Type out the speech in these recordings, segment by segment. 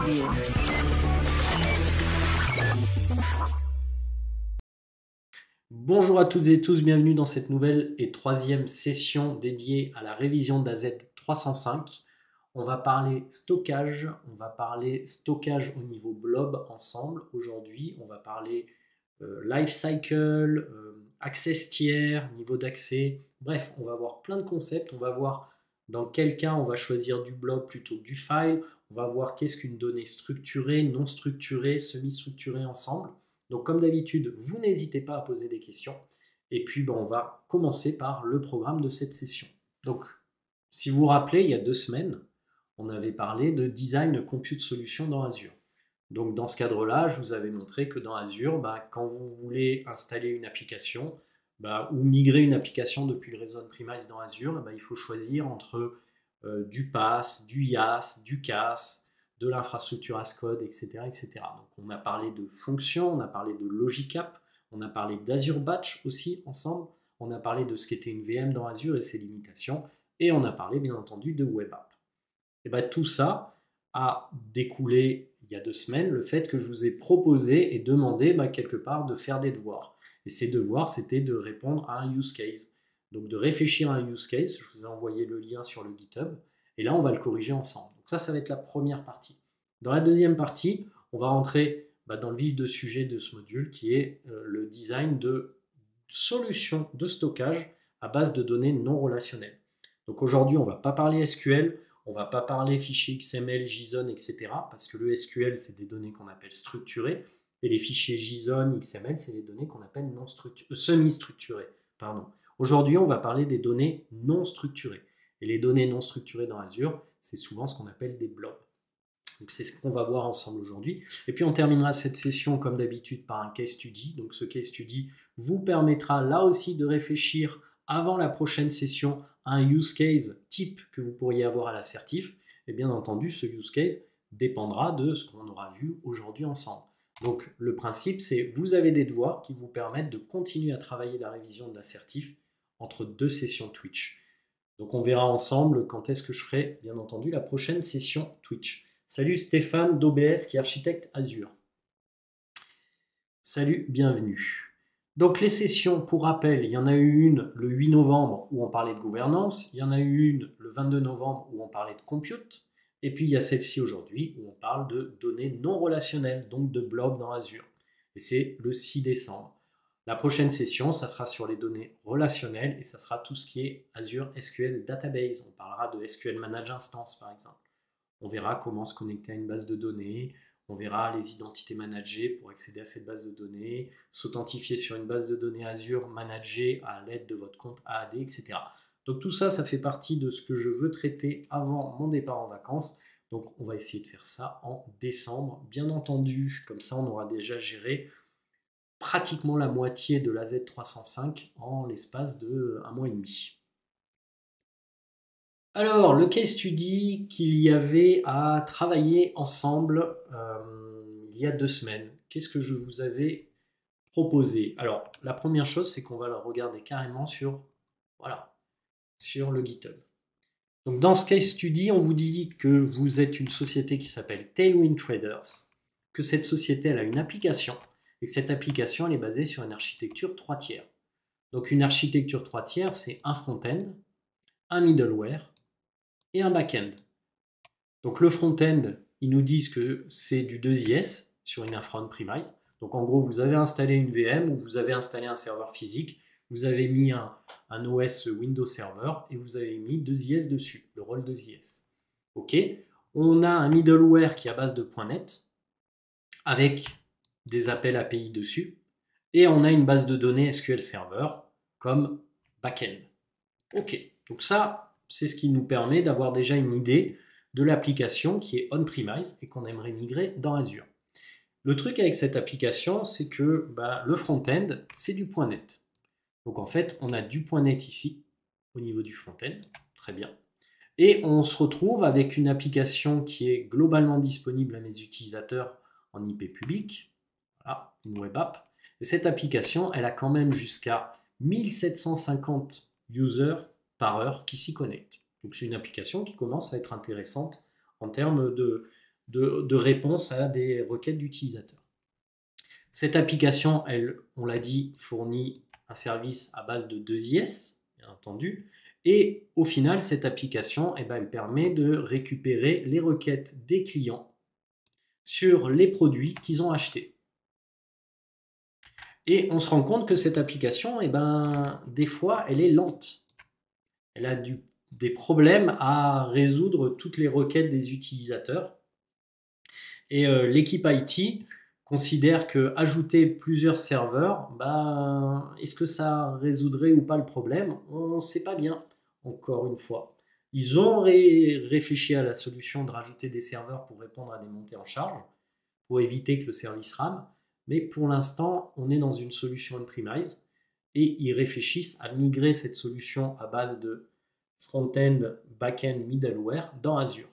View. Bonjour à toutes et tous, bienvenue dans cette nouvelle et troisième session dédiée à la révision d'AZ305. On va parler stockage au niveau blob ensemble. Aujourd'hui, on va parler life cycle, access tiers, niveau d'accès. Bref, on va voir plein de concepts. On va voir dans quel cas on va choisir du blob plutôt que du file. On va voir qu'est-ce qu'une donnée structurée, non structurée, semi-structurée ensemble. Donc comme d'habitude, vous n'hésitez pas à poser des questions. Et puis on va commencer par le programme de cette session. Donc si vous vous rappelez, il y a 2 semaines, on avait parlé de design compute solution dans Azure. Donc dans ce cadre-là, je vous avais montré que dans Azure, quand vous voulez installer une application ou migrer une application depuis le réseau on-premise dans Azure, il faut choisir entre du PaaS, du IaaS, du CaaS, de l'infrastructure as code, etc., etc. Donc on a parlé de fonctions, on a parlé de Logic App, on a parlé d'Azure Batch aussi ensemble, on a parlé de ce qu'était une VM dans Azure et ses limitations, et on a parlé bien entendu de Web App. Et tout ça a découlé il y a 2 semaines le fait que je vous ai proposé et demandé quelque part de faire des devoirs. Et ces devoirs, c'était de répondre à un use case. Donc de réfléchir à un use case, je vous ai envoyé le lien sur le GitHub, et là on va le corriger ensemble. Donc ça va être la première partie. Dans la deuxième partie, on va rentrer dans le vif du sujet de ce module qui est le design de solutions de stockage à base de données non relationnelles. Donc aujourd'hui, on ne va pas parler SQL, on ne va pas parler fichiers XML, JSON, etc. parce que le SQL, c'est des données qu'on appelle structurées, et les fichiers JSON, XML, c'est les données qu'on appelle semi-structurées. Aujourd'hui, on va parler des données non structurées. Et les données non structurées dans Azure, c'est souvent ce qu'on appelle des blobs. Donc c'est ce qu'on va voir ensemble aujourd'hui. Et puis on terminera cette session comme d'habitude par un case study. Donc ce case study vous permettra là aussi de réfléchir avant la prochaine session à un use case type que vous pourriez avoir à l'assertif. Et bien entendu, ce use case dépendra de ce qu'on aura vu aujourd'hui ensemble. Donc le principe, c'est vous avez des devoirs qui vous permettent de continuer à travailler la révision de l'assertif entre 2 sessions Twitch. Donc on verra ensemble quand est-ce que je ferai, bien entendu, la prochaine session Twitch. Salut Stéphane d'OBS qui est architecte Azure. Salut, bienvenue. Donc les sessions, pour rappel, il y en a eu une le 8 novembre où on parlait de gouvernance, il y en a eu une le 22 novembre où on parlait de compute, et puis il y a celle-ci aujourd'hui où on parle de données non relationnelles, donc de blob dans Azure. Et c'est le 6 décembre. La prochaine session, ça sera sur les données relationnelles et ça sera tout ce qui est Azure SQL Database. On parlera de SQL Manage Instance par exemple. On verra comment se connecter à une base de données, on verra les identités managées pour accéder à cette base de données, s'authentifier sur une base de données Azure managée à l'aide de votre compte AAD, etc. Donc tout ça, ça fait partie de ce que je veux traiter avant mon départ en vacances. Donc on va essayer de faire ça en décembre, bien entendu. Comme ça, on aura déjà géré pratiquement la moitié de la Z305 en l'espace de 1 mois et demi. Alors, le case study qu'il y avait à travailler ensemble il y a 2 semaines, qu'est-ce que je vous avais proposé? Alors, la première chose, c'est qu'on va le regarder carrément sur le GitHub. Donc, dans ce case study, on vous dit que vous êtes une société qui s'appelle Tailwind Traders, que cette société elle a une application, et que cette application elle est basée sur une architecture 3 tiers. Donc, une architecture 3 tiers, c'est un front-end, un middleware, et un back-end. Donc le front-end, ils nous disent que c'est du 2IS sur une infra on-premise. Donc en gros, vous avez installé une VM ou vous avez installé un serveur physique, vous avez mis un OS Windows Server et vous avez mis 2IS dessus, le rôle 2IS. Ok, on a un middleware qui est à base de .NET avec des appels API dessus et on a une base de données SQL Server comme back-end. Ok, donc ça, c'est ce qui nous permet d'avoir déjà une idée de l'application qui est on-premise et qu'on aimerait migrer dans Azure. Le truc avec cette application, c'est que le front-end, c'est du .NET. Donc en fait, on a du .NET ici, au niveau du front-end, très bien. Et on se retrouve avec une application qui est globalement disponible à mes utilisateurs en IP public, voilà, une web app. Et cette application, elle a quand même jusqu'à 1750 users par heure qui s'y connectent. Donc c'est une application qui commence à être intéressante en termes de réponse à des requêtes d'utilisateurs. Cette application, elle, on l'a dit, fournit un service à base de 2IS, bien entendu, et au final, cette application, elle permet de récupérer les requêtes des clients sur les produits qu'ils ont achetés. Et on se rend compte que cette application, des fois, elle est lente. Elle a des problèmes à résoudre toutes les requêtes des utilisateurs. Et l'équipe IT considère que ajouter plusieurs serveurs, est-ce que ça résoudrait ou pas le problème? On ne sait pas bien, encore une fois. Ils ont réfléchi à la solution de rajouter des serveurs pour répondre à des montées en charge, pour éviter que le service rame. Mais pour l'instant, on est dans une solution on-premise et ils réfléchissent à migrer cette solution à base de front-end, back-end, middleware dans Azure.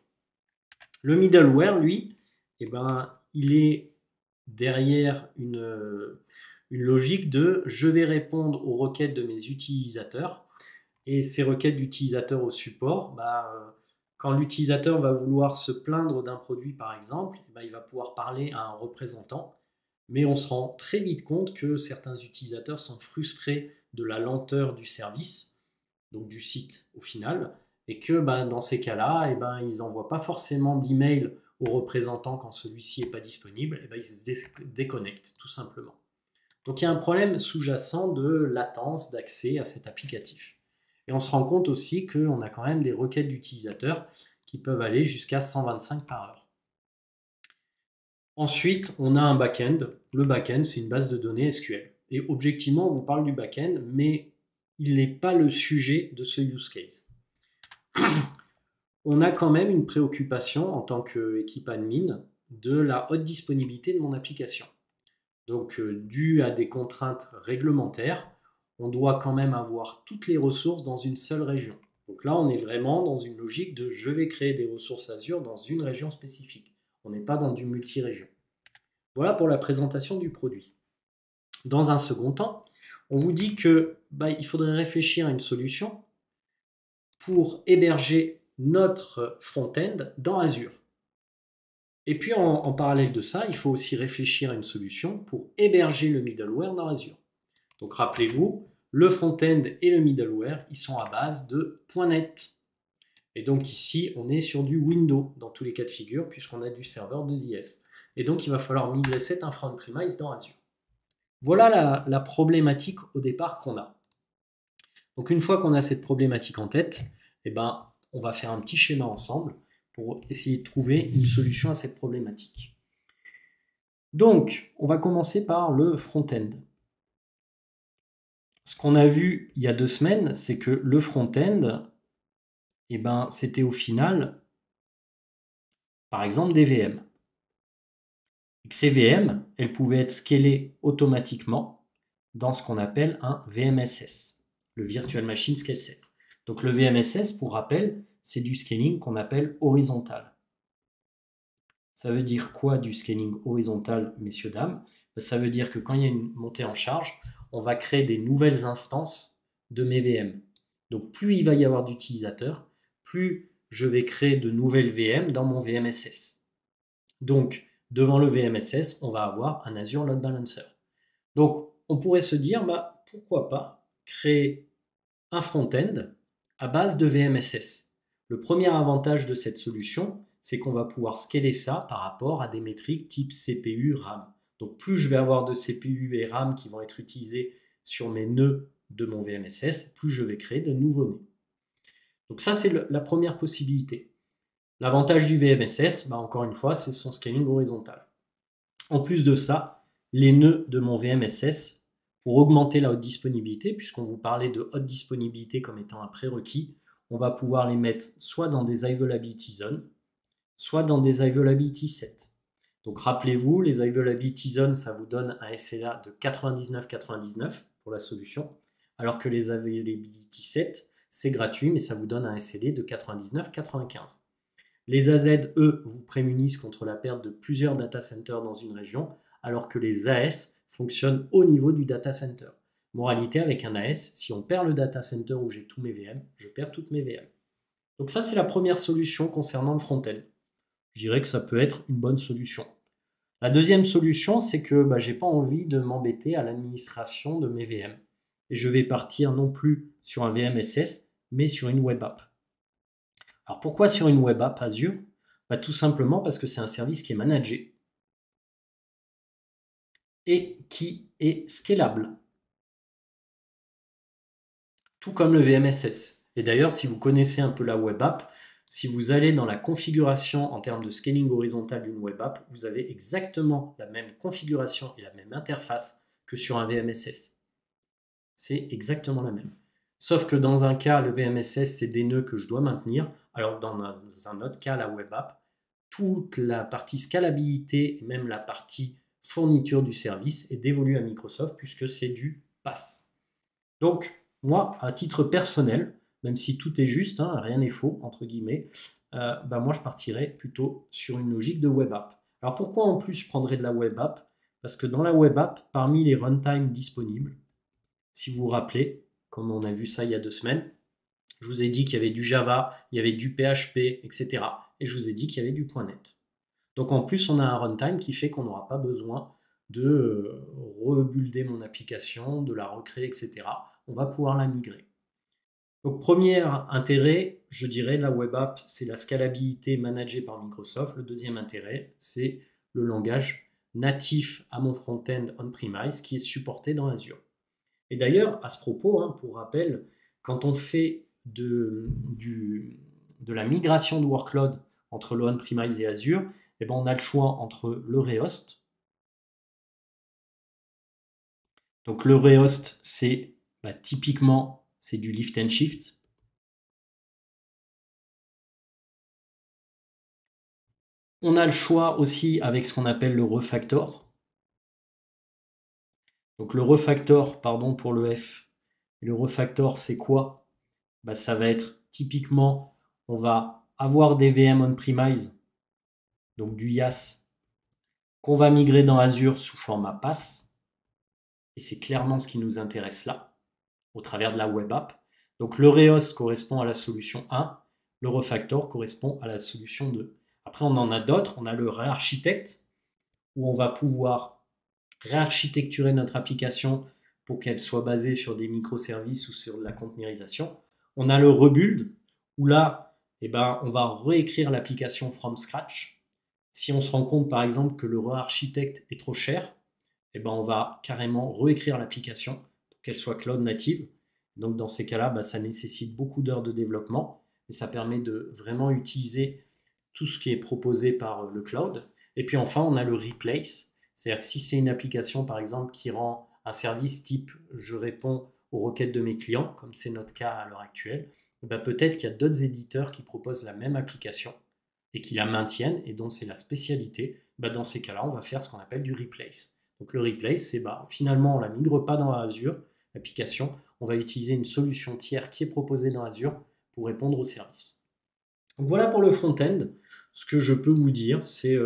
Le middleware, lui, il est derrière une logique de je vais répondre aux requêtes de mes utilisateurs et ces requêtes d'utilisateurs au support, quand l'utilisateur va vouloir se plaindre d'un produit par exemple, il va pouvoir parler à un représentant, mais on se rend très vite compte que certains utilisateurs sont frustrés de la lenteur du service, donc du site au final, et que dans ces cas-là, ils n'envoient pas forcément d'email au représentant quand celui-ci n'est pas disponible, ils se déconnectent tout simplement. Donc il y a un problème sous-jacent de latence d'accès à cet applicatif. Et on se rend compte aussi qu'on a quand même des requêtes d'utilisateurs qui peuvent aller jusqu'à 125 par heure. Ensuite, on a un back-end. Le back-end, c'est une base de données SQL. Et objectivement, on vous parle du back-end, mais il n'est pas le sujet de ce use case. On a quand même une préoccupation en tant qu'équipe admin de la haute disponibilité de mon application. Donc, dû à des contraintes réglementaires, on doit quand même avoir toutes les ressources dans une seule région. Donc là, on est vraiment dans une logique de je vais créer des ressources Azure dans une région spécifique. On n'est pas dans du multi-région. Voilà pour la présentation du produit. Dans un second temps, on vous dit que il faudrait réfléchir à une solution pour héberger notre front-end dans Azure. Et puis en parallèle de ça, il faut aussi réfléchir à une solution pour héberger le middleware dans Azure. Donc rappelez-vous, le front-end et le middleware, ils sont à base de .NET. Et donc ici, on est sur du Windows dans tous les cas de figure, puisqu'on a du serveur 2IS. Et donc il va falloir migrer cette infra on-premise dans Azure. Voilà la problématique au départ qu'on a. Donc une fois qu'on a cette problématique en tête, on va faire un petit schéma ensemble pour essayer de trouver une solution à cette problématique. Donc, on va commencer par le front-end. Ce qu'on a vu il y a 2 semaines, c'est que le front-end, c'était au final, par exemple, des VM. Et que ces VM, elles pouvaient être scalées automatiquement dans ce qu'on appelle un VMSS, le Virtual Machine Scale Set. Donc le VMSS, pour rappel, c'est du scaling qu'on appelle horizontal. Ça veut dire quoi du scaling horizontal, messieurs, dames? Ça veut dire que quand il y a une montée en charge, on va créer des nouvelles instances de mes VM. Donc plus il va y avoir d'utilisateurs, plus je vais créer de nouvelles VM dans mon VMSS. Donc devant le VMSS, on va avoir un Azure Load Balancer. Donc on pourrait se dire, pourquoi pas créer un front-end à base de VMSS. Le premier avantage de cette solution, c'est qu'on va pouvoir scaler ça par rapport à des métriques type CPU, RAM. Donc plus je vais avoir de CPU et RAM qui vont être utilisés sur mes nœuds de mon VMSS, plus je vais créer de nouveaux nœuds. Donc ça, c'est la première possibilité. L'avantage du VMSS, encore une fois, c'est son scaling horizontal. En plus de ça, les nœuds de mon VMSS, pour augmenter la haute disponibilité, puisqu'on vous parlait de haute disponibilité comme étant un prérequis, on va pouvoir les mettre soit dans des availability zones, soit dans des availability sets. Donc rappelez-vous, les availability zones, ça vous donne un SLA de 99,99 pour la solution, alors que les availability sets, c'est gratuit, mais ça vous donne un SLA de 99,95. Les AZ, eux, vous prémunissent contre la perte de plusieurs data centers dans une région, alors que les AS fonctionnent au niveau du data center. Moralité, avec un AS, si on perd le data center où j'ai tous mes VM, je perds toutes mes VM. Donc ça, c'est la première solution concernant le front-end. je dirais que ça peut être une bonne solution. La deuxième solution, c'est que je n'ai pas envie de m'embêter à l'administration de mes VM. Et je vais partir non plus sur un VMSS, mais sur une web app. Alors pourquoi sur une web app Azure? Tout simplement parce que c'est un service qui est managé et qui est scalable, tout comme le VMSS. Et d'ailleurs, si vous connaissez un peu la web app, si vous allez dans la configuration en termes de scaling horizontal d'une web app, vous avez exactement la même configuration et la même interface que sur un VMSS. C'est exactement la même. Sauf que dans un cas, le VMSS, c'est des nœuds que je dois maintenir, alors dans un autre cas, la web app, toute la partie scalabilité et même la partie fourniture du service est dévolue à Microsoft puisque c'est du PaaS. Donc, moi, à titre personnel, même si tout est juste, hein, rien n'est faux, entre guillemets, moi je partirais plutôt sur une logique de web app. Alors pourquoi en plus je prendrais de la web app? Parce que dans la web app, parmi les runtimes disponibles, si vous vous rappelez, comme on a vu ça il y a 2 semaines, je vous ai dit qu'il y avait du Java, il y avait du PHP, etc. Et je vous ai dit qu'il y avait du .NET. Donc en plus, on a un runtime qui fait qu'on n'aura pas besoin de rebuilder mon application, de la recréer, etc. On va pouvoir la migrer. Donc premier intérêt, je dirais, la web app, c'est la scalabilité managée par Microsoft. Le deuxième intérêt, c'est le langage natif à mon front-end on-premise qui est supporté dans Azure. Et d'ailleurs, à ce propos, pour rappel, quand on fait de la migration de workload entre le on-premise et Azure, on a le choix entre le rehost. Donc le rehost, c'est typiquement c'est du lift and shift. On a le choix aussi avec ce qu'on appelle le refactor. Donc le refactor, pardon pour le F, le refactor c'est quoi? Ça va être typiquement, on va avoir des VM on-premise, donc du IaaS, qu'on va migrer dans Azure sous format PaaS. Et c'est clairement ce qui nous intéresse là, au travers de la web app. Donc le rehost correspond à la solution 1, le refactor correspond à la solution 2. Après, on en a d'autres. On a le réarchitecte, où on va pouvoir réarchitecturer notre application pour qu'elle soit basée sur des microservices ou sur de la containerisation. On a le rebuild, où là, on va réécrire l'application from scratch. Si on se rend compte, par exemple, que le réarchitecte est trop cher, on va carrément réécrire l'application pour qu'elle soit cloud native. Donc dans ces cas-là, ça nécessite beaucoup d'heures de développement et ça permet de vraiment utiliser tout ce qui est proposé par le cloud. Et puis enfin, on a le replace. C'est-à-dire que si c'est une application, par exemple, qui rend un service type « je réponds aux requêtes de mes clients », comme c'est notre cas à l'heure actuelle, peut-être qu'il y a d'autres éditeurs qui proposent la même application et qui la maintiennent et dont c'est la spécialité. Dans ces cas-là, on va faire ce qu'on appelle du replace. Donc le replace, c'est finalement, on ne la migre pas dans Azure, l'application, on va utiliser une solution tiers qui est proposée dans Azure pour répondre au service. Donc voilà pour le front-end. Ce que je peux vous dire, c'est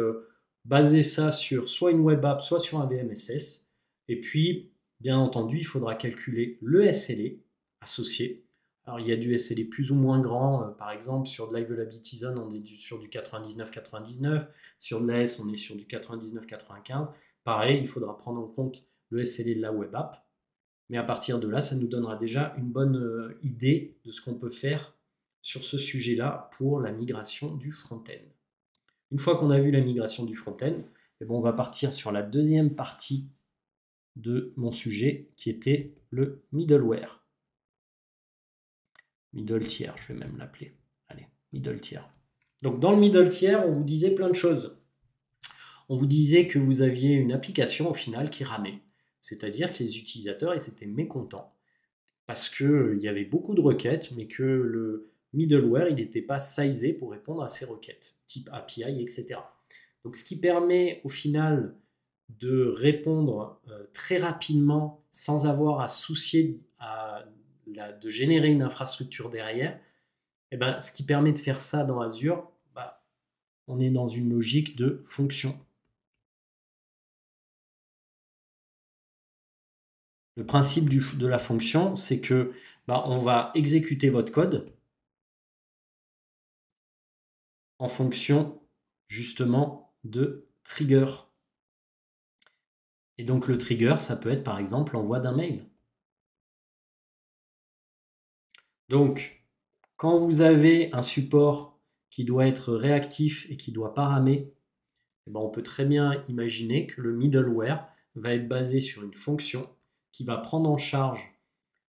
baser ça sur soit une web app, soit sur un VMSS. Et puis, bien entendu, il faudra calculer le SLA associé. Alors, il y a du SLA plus ou moins grand. Par exemple, sur de l'Availability Zone, on est sur du 99-99. Sur de l'AS, on est sur du 99-95. Pareil, il faudra prendre en compte le SLA de la web app. Mais à partir de là, ça nous donnera déjà une bonne idée de ce qu'on peut faire sur ce sujet-là pour la migration du front-end. Une fois qu'on a vu la migration du front-end, on va partir sur la deuxième partie de mon sujet qui était le middleware. Middle tier, je vais même l'appeler. Allez, middle tier. Donc dans le middle tier, on vous disait plein de choses. On vous disait que vous aviez une application au final qui ramait. C'est-à-dire que les utilisateurs ils étaient mécontents parce qu'il y avait beaucoup de requêtes, mais que le middleware il n'était pas sizé pour répondre à ces requêtes, type API, etc. Donc ce qui permet au final de répondre très rapidement sans avoir à soucier de générer une infrastructure derrière, ce qui permet de faire ça dans Azure, on est dans une logique de fonction. Le principe de la fonction, c'est que on va exécuter votre code en fonction justement de trigger. Et donc le trigger, ça peut être par exemple l'envoi d'un mail. Donc, quand vous avez un support qui doit être réactif et qui doit pas ramer, eh ben, on peut très bien imaginer que le middleware va être basé sur une fonction qui va prendre en charge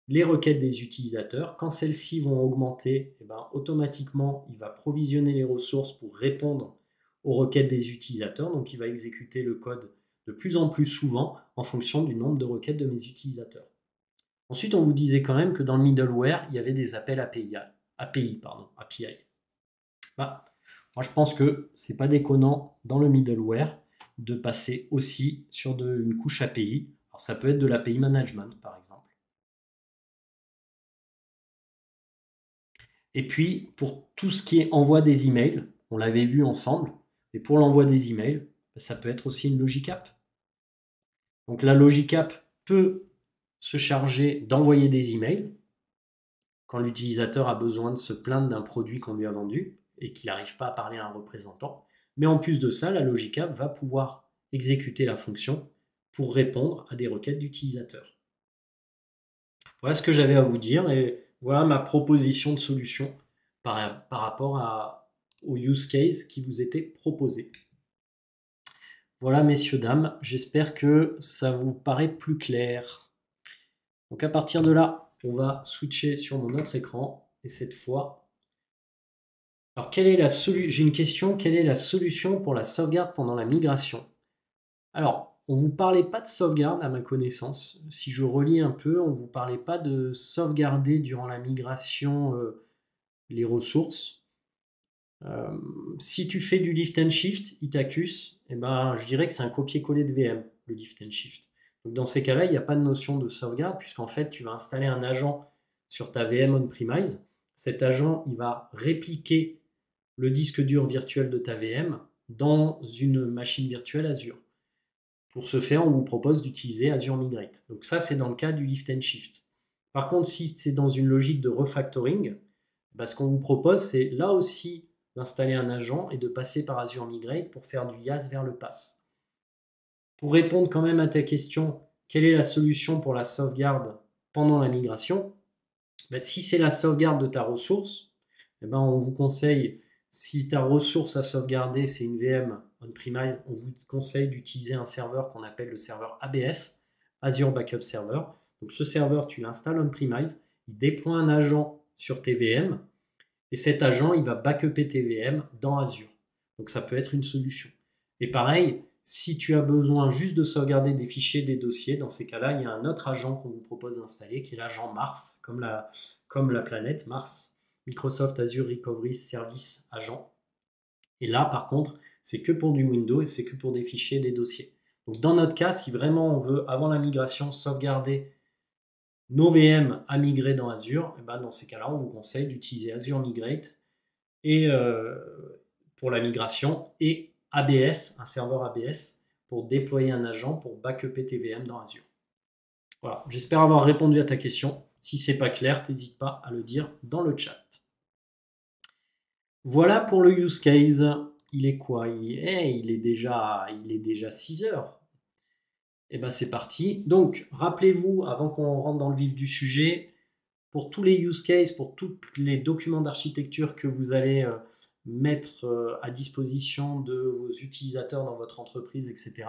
les requêtes des utilisateurs. Quand celles-ci vont augmenter, eh ben, automatiquement, il va provisionner les ressources pour répondre aux requêtes des utilisateurs. Donc, il va exécuter le code de plus en plus souvent en fonction du nombre de requêtes de mes utilisateurs. Ensuite, on vous disait quand même que dans le middleware, il y avait des appels API. Bah, moi, je pense que c'est pas déconnant dans le middleware de passer aussi sur une couche API. Alors, ça peut être de l'API management, par exemple. Et puis, pour tout ce qui est envoi des emails, on l'avait vu ensemble, et pour l'envoi des emails, ça peut être aussi une logic app. Donc la logic app peut se charger d'envoyer des emails quand l'utilisateur a besoin de se plaindre d'un produit qu'on lui a vendu et qu'il n'arrive pas à parler à un représentant. Mais en plus de ça, la logic app va pouvoir exécuter la fonction pour répondre à des requêtes d'utilisateurs. Voilà ce que j'avais à vous dire et voilà ma proposition de solution par rapport au use case qui vous était proposé. Voilà messieurs, dames, j'espère que ça vous paraît plus clair. Donc à partir de là, on va switcher sur mon autre écran et cette fois... Alors j'ai une question, quelle est la solution pour la sauvegarde pendant la migration? Alors, on ne vous parlait pas de sauvegarde à ma connaissance. Si je relis un peu, on ne vous parlait pas de sauvegarder durant la migration les ressources. Si tu fais du lift and shift, Itacus, eh ben, je dirais que c'est un copier-coller de VM, le lift and shift. Donc dans ces cas-là, il n'y a pas de notion de sauvegarde, puisqu'en fait, tu vas installer un agent sur ta VM on-premise. Cet agent, il va répliquer le disque dur virtuel de ta VM dans une machine virtuelle Azure. Pour ce faire, on vous propose d'utiliser Azure Migrate. Donc ça, c'est dans le cas du lift and shift. Par contre, si c'est dans une logique de refactoring, ce qu'on vous propose, c'est là aussi d'installer un agent et de passer par Azure Migrate pour faire du IaaS vers le PaaS. Pour répondre quand même à ta question, quelle est la solution pour la sauvegarde pendant la migration? Si c'est la sauvegarde de ta ressource, on vous conseille, si ta ressource à sauvegarder, c'est une VM on-premise, on vous conseille d'utiliser un serveur qu'on appelle le serveur ABS, Azure Backup Server. Donc ce serveur, tu l'installes on-premise, il déploie un agent sur tes VM, et cet agent, il va backuper tes VM dans Azure. Donc ça peut être une solution. Et pareil, si tu as besoin juste de sauvegarder des fichiers, des dossiers, dans ces cas-là, il y a un autre agent qu'on vous propose d'installer, qui est l'agent Mars, comme la planète Mars, Microsoft Azure Recovery Service Agent. Et là, par contre, c'est que pour du Windows et c'est que pour des fichiers, des dossiers. Donc dans notre cas, si vraiment on veut, avant la migration, sauvegarder nos VM à migrer dans Azure, dans ces cas-là, on vous conseille d'utiliser Azure Migrate et, pour la migration et ABS, un serveur ABS, pour déployer un agent pour backuper tes VM dans Azure. Voilà, j'espère avoir répondu à ta question. Si ce n'est pas clair, n'hésite pas à le dire dans le chat. Voilà pour le use case. Il est quoi? Il est déjà 6 heures. Et c'est parti. Donc, rappelez-vous, avant qu'on rentre dans le vif du sujet, pour tous les use cases, pour tous les documents d'architecture que vous allez mettre à disposition de vos utilisateurs dans votre entreprise, etc.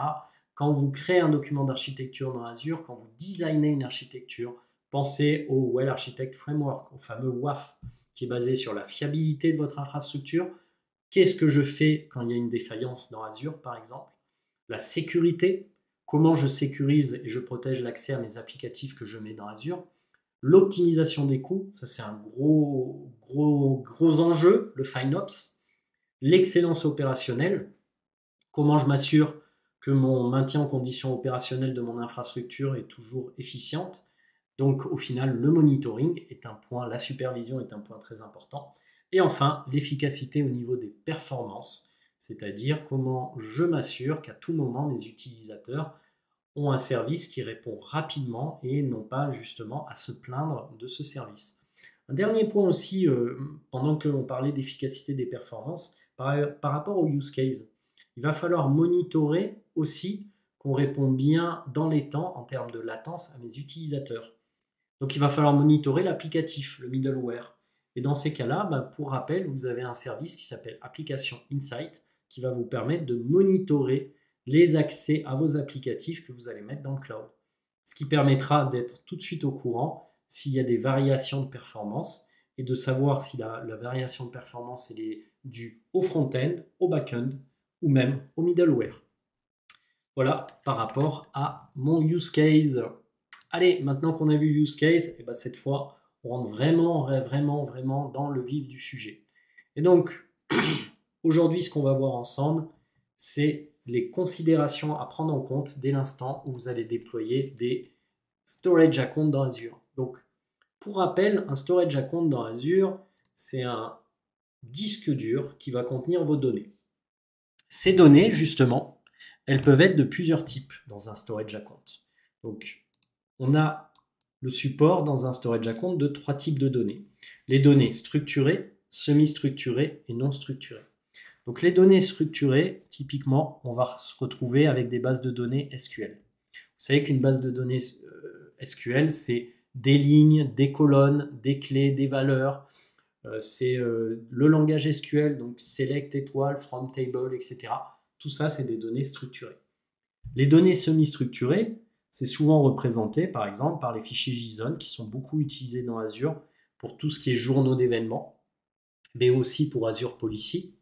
Quand vous créez un document d'architecture dans Azure, quand vous designez une architecture, pensez au Well Architect Framework, au fameux WAF, qui est basé sur la fiabilité de votre infrastructure. Qu'est-ce que je fais quand il y a une défaillance dans Azure, par exemple? La sécurité, comment je sécurise et je protège l'accès à mes applicatifs que je mets dans Azure. L'optimisation des coûts, ça c'est un gros enjeu, le FinOps. L'excellence opérationnelle, comment je m'assure que mon maintien en condition opérationnelle de mon infrastructure est toujours efficiente. Donc au final, le monitoring est un point, la supervision est un point très important. Et enfin, l'efficacité au niveau des performances, c'est-à-dire comment je m'assure qu'à tout moment, mes utilisateurs ont un service qui répond rapidement et non pas justement à se plaindre de ce service. Un dernier point aussi, pendant qu'on parlait d'efficacité des performances, par rapport au use case, il va falloir monitorer aussi qu'on répond bien dans les temps en termes de latence à mes utilisateurs. Donc il va falloir monitorer l'applicatif, le middleware. Et dans ces cas-là, pour rappel, vous avez un service qui s'appelle Application Insight qui va vous permettre de monitorer les accès à vos applicatifs que vous allez mettre dans le cloud. Ce qui permettra d'être tout de suite au courant s'il y a des variations de performance et de savoir si la variation de performance est due au front-end, au back-end ou même au middleware. Voilà par rapport à mon use case. Allez, maintenant qu'on a vu use case, et cette fois, on rentre vraiment dans le vif du sujet. Et donc, aujourd'hui, ce qu'on va voir ensemble, c'est les considérations à prendre en compte dès l'instant où vous allez déployer des storage accounts dans Azure. Donc, pour rappel, un storage account dans Azure, c'est un disque dur qui va contenir vos données. Ces données, justement, elles peuvent être de plusieurs types dans un storage account. Donc, on a le support dans un storage account de 3 types de données. Les données structurées, semi-structurées et non structurées. Donc les données structurées, typiquement, on va se retrouver avec des bases de données SQL. Vous savez qu'une base de données SQL, c'est des lignes, des colonnes, des clés, des valeurs. C'est le langage SQL, donc select, étoile, from table, etc. Tout ça, c'est des données structurées. Les données semi-structurées, c'est souvent représenté, par exemple, par les fichiers JSON qui sont beaucoup utilisés dans Azure pour tout ce qui est journaux d'événements, mais aussi pour Azure Policy.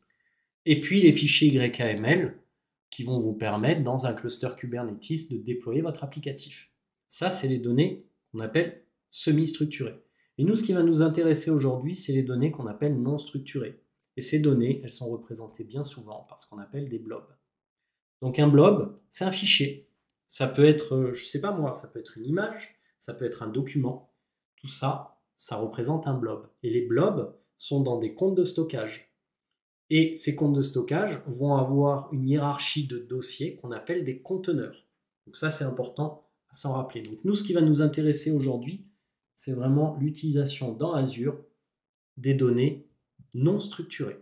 Et puis les fichiers YAML qui vont vous permettre, dans un cluster Kubernetes, de déployer votre applicatif. Ça, c'est les données qu'on appelle semi-structurées. Et nous, ce qui va nous intéresser aujourd'hui, c'est les données qu'on appelle non structurées. Et ces données, elles sont représentées bien souvent par ce qu'on appelle des blobs. Donc un blob, c'est un fichier. Ça peut être, je ne sais pas moi, ça peut être une image, ça peut être un document. Tout ça, ça représente un blob. Et les blobs sont dans des comptes de stockage. Et ces comptes de stockage vont avoir une hiérarchie de dossiers qu'on appelle des conteneurs. Donc ça, c'est important à s'en rappeler. Donc nous, ce qui va nous intéresser aujourd'hui, c'est vraiment l'utilisation dans Azure des données non structurées.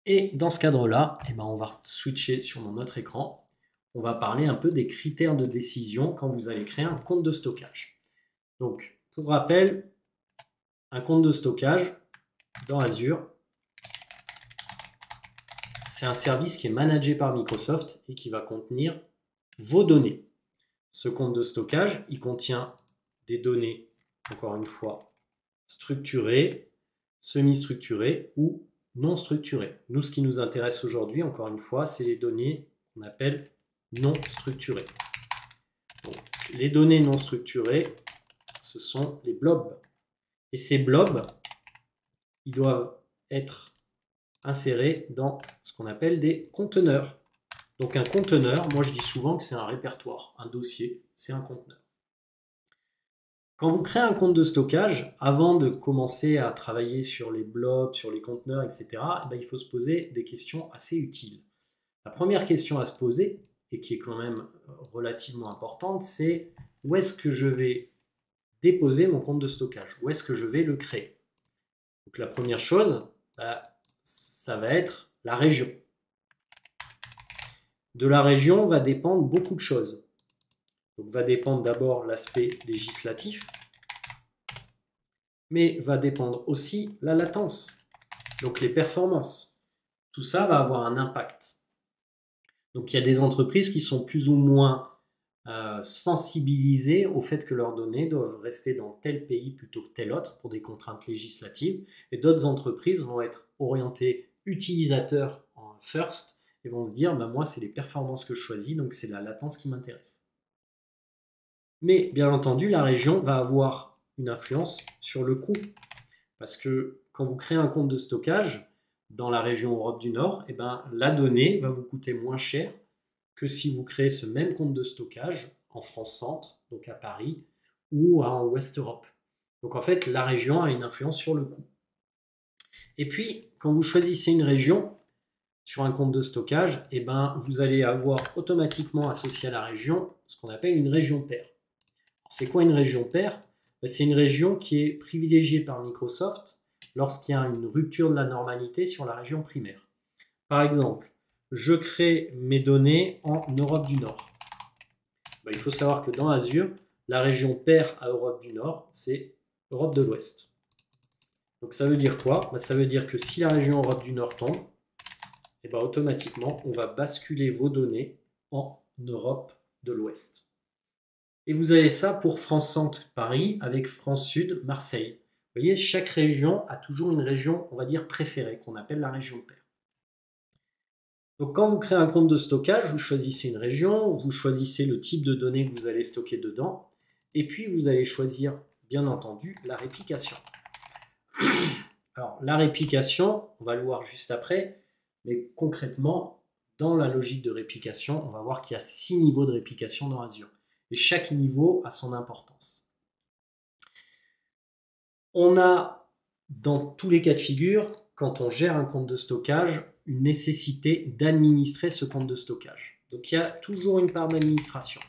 Et dans ce cadre-là, on va switcher sur mon autre écran. On va parler un peu des critères de décision quand vous allez créer un compte de stockage. Donc, pour rappel, un compte de stockage dans Azure, c'est un service qui est managé par Microsoft et qui va contenir vos données. Ce compte de stockage, il contient des données, encore une fois, structurées, semi-structurées ou non structurées. Nous, ce qui nous intéresse aujourd'hui, encore une fois, c'est les données qu'on appelle non structurées. Donc, les données non structurées, ce sont les blobs. Et ces blobs, ils doivent être insérés dans ce qu'on appelle des conteneurs. Donc un conteneur, moi je dis souvent que c'est un répertoire, un dossier, c'est un conteneur. Quand vous créez un compte de stockage, avant de commencer à travailler sur les blobs, sur les conteneurs, etc., il faut se poser des questions assez utiles. La première question à se poser, et qui est quand même relativement importante, c'est où est-ce que je vais déposer mon compte de stockage? Où est-ce que je vais le créer? Donc la première chose, ça va être la région. De la région va dépendre beaucoup de choses. Donc va dépendre d'abord l'aspect législatif, mais va dépendre aussi la latence, donc les performances. Tout ça va avoir un impact. Donc il y a des entreprises qui sont plus ou moins sensibilisées au fait que leurs données doivent rester dans tel pays plutôt que tel autre pour des contraintes législatives, et d'autres entreprises vont être orientées utilisateurs en first et vont se dire moi c'est les performances que je choisis, donc c'est la latence qui m'intéresse. Mais bien entendu, la région va avoir une influence sur le coût, parce que quand vous créez un compte de stockage dans la région Europe du Nord, la donnée va vous coûter moins cher que si vous créez ce même compte de stockage en France Centre, donc à Paris, ou en Ouest Europe. Donc en fait, la région a une influence sur le coût. Et puis, quand vous choisissez une région sur un compte de stockage, vous allez avoir automatiquement associé à la région ce qu'on appelle une région paire. C'est quoi une région paire? C'est une région qui est privilégiée par Microsoft lorsqu'il y a une rupture de la normalité sur la région primaire. Par exemple, je crée mes données en Europe du Nord. Il faut savoir que dans Azure, la région paire à Europe du Nord, c'est Europe de l'Ouest. Donc ça veut dire quoi? Ça veut dire que si la région Europe du Nord tombe, automatiquement, on va basculer vos données en Europe de l'Ouest. Et vous avez ça pour France Centre Paris avec France Sud Marseille. Vous voyez, chaque région a toujours une région, on va dire, préférée, qu'on appelle la région paire. Donc quand vous créez un compte de stockage, vous choisissez une région, vous choisissez le type de données que vous allez stocker dedans, et puis vous allez choisir, bien entendu, la réplication. Alors, la réplication, on va le voir juste après, mais concrètement, dans la logique de réplication, on va voir qu'il y a 6 niveaux de réplication dans Azure. Et chaque niveau a son importance. On a, dans tous les cas de figure, quand on gère un compte de stockage, une nécessité d'administrer ce compte de stockage. Donc il y a toujours une part d'administration.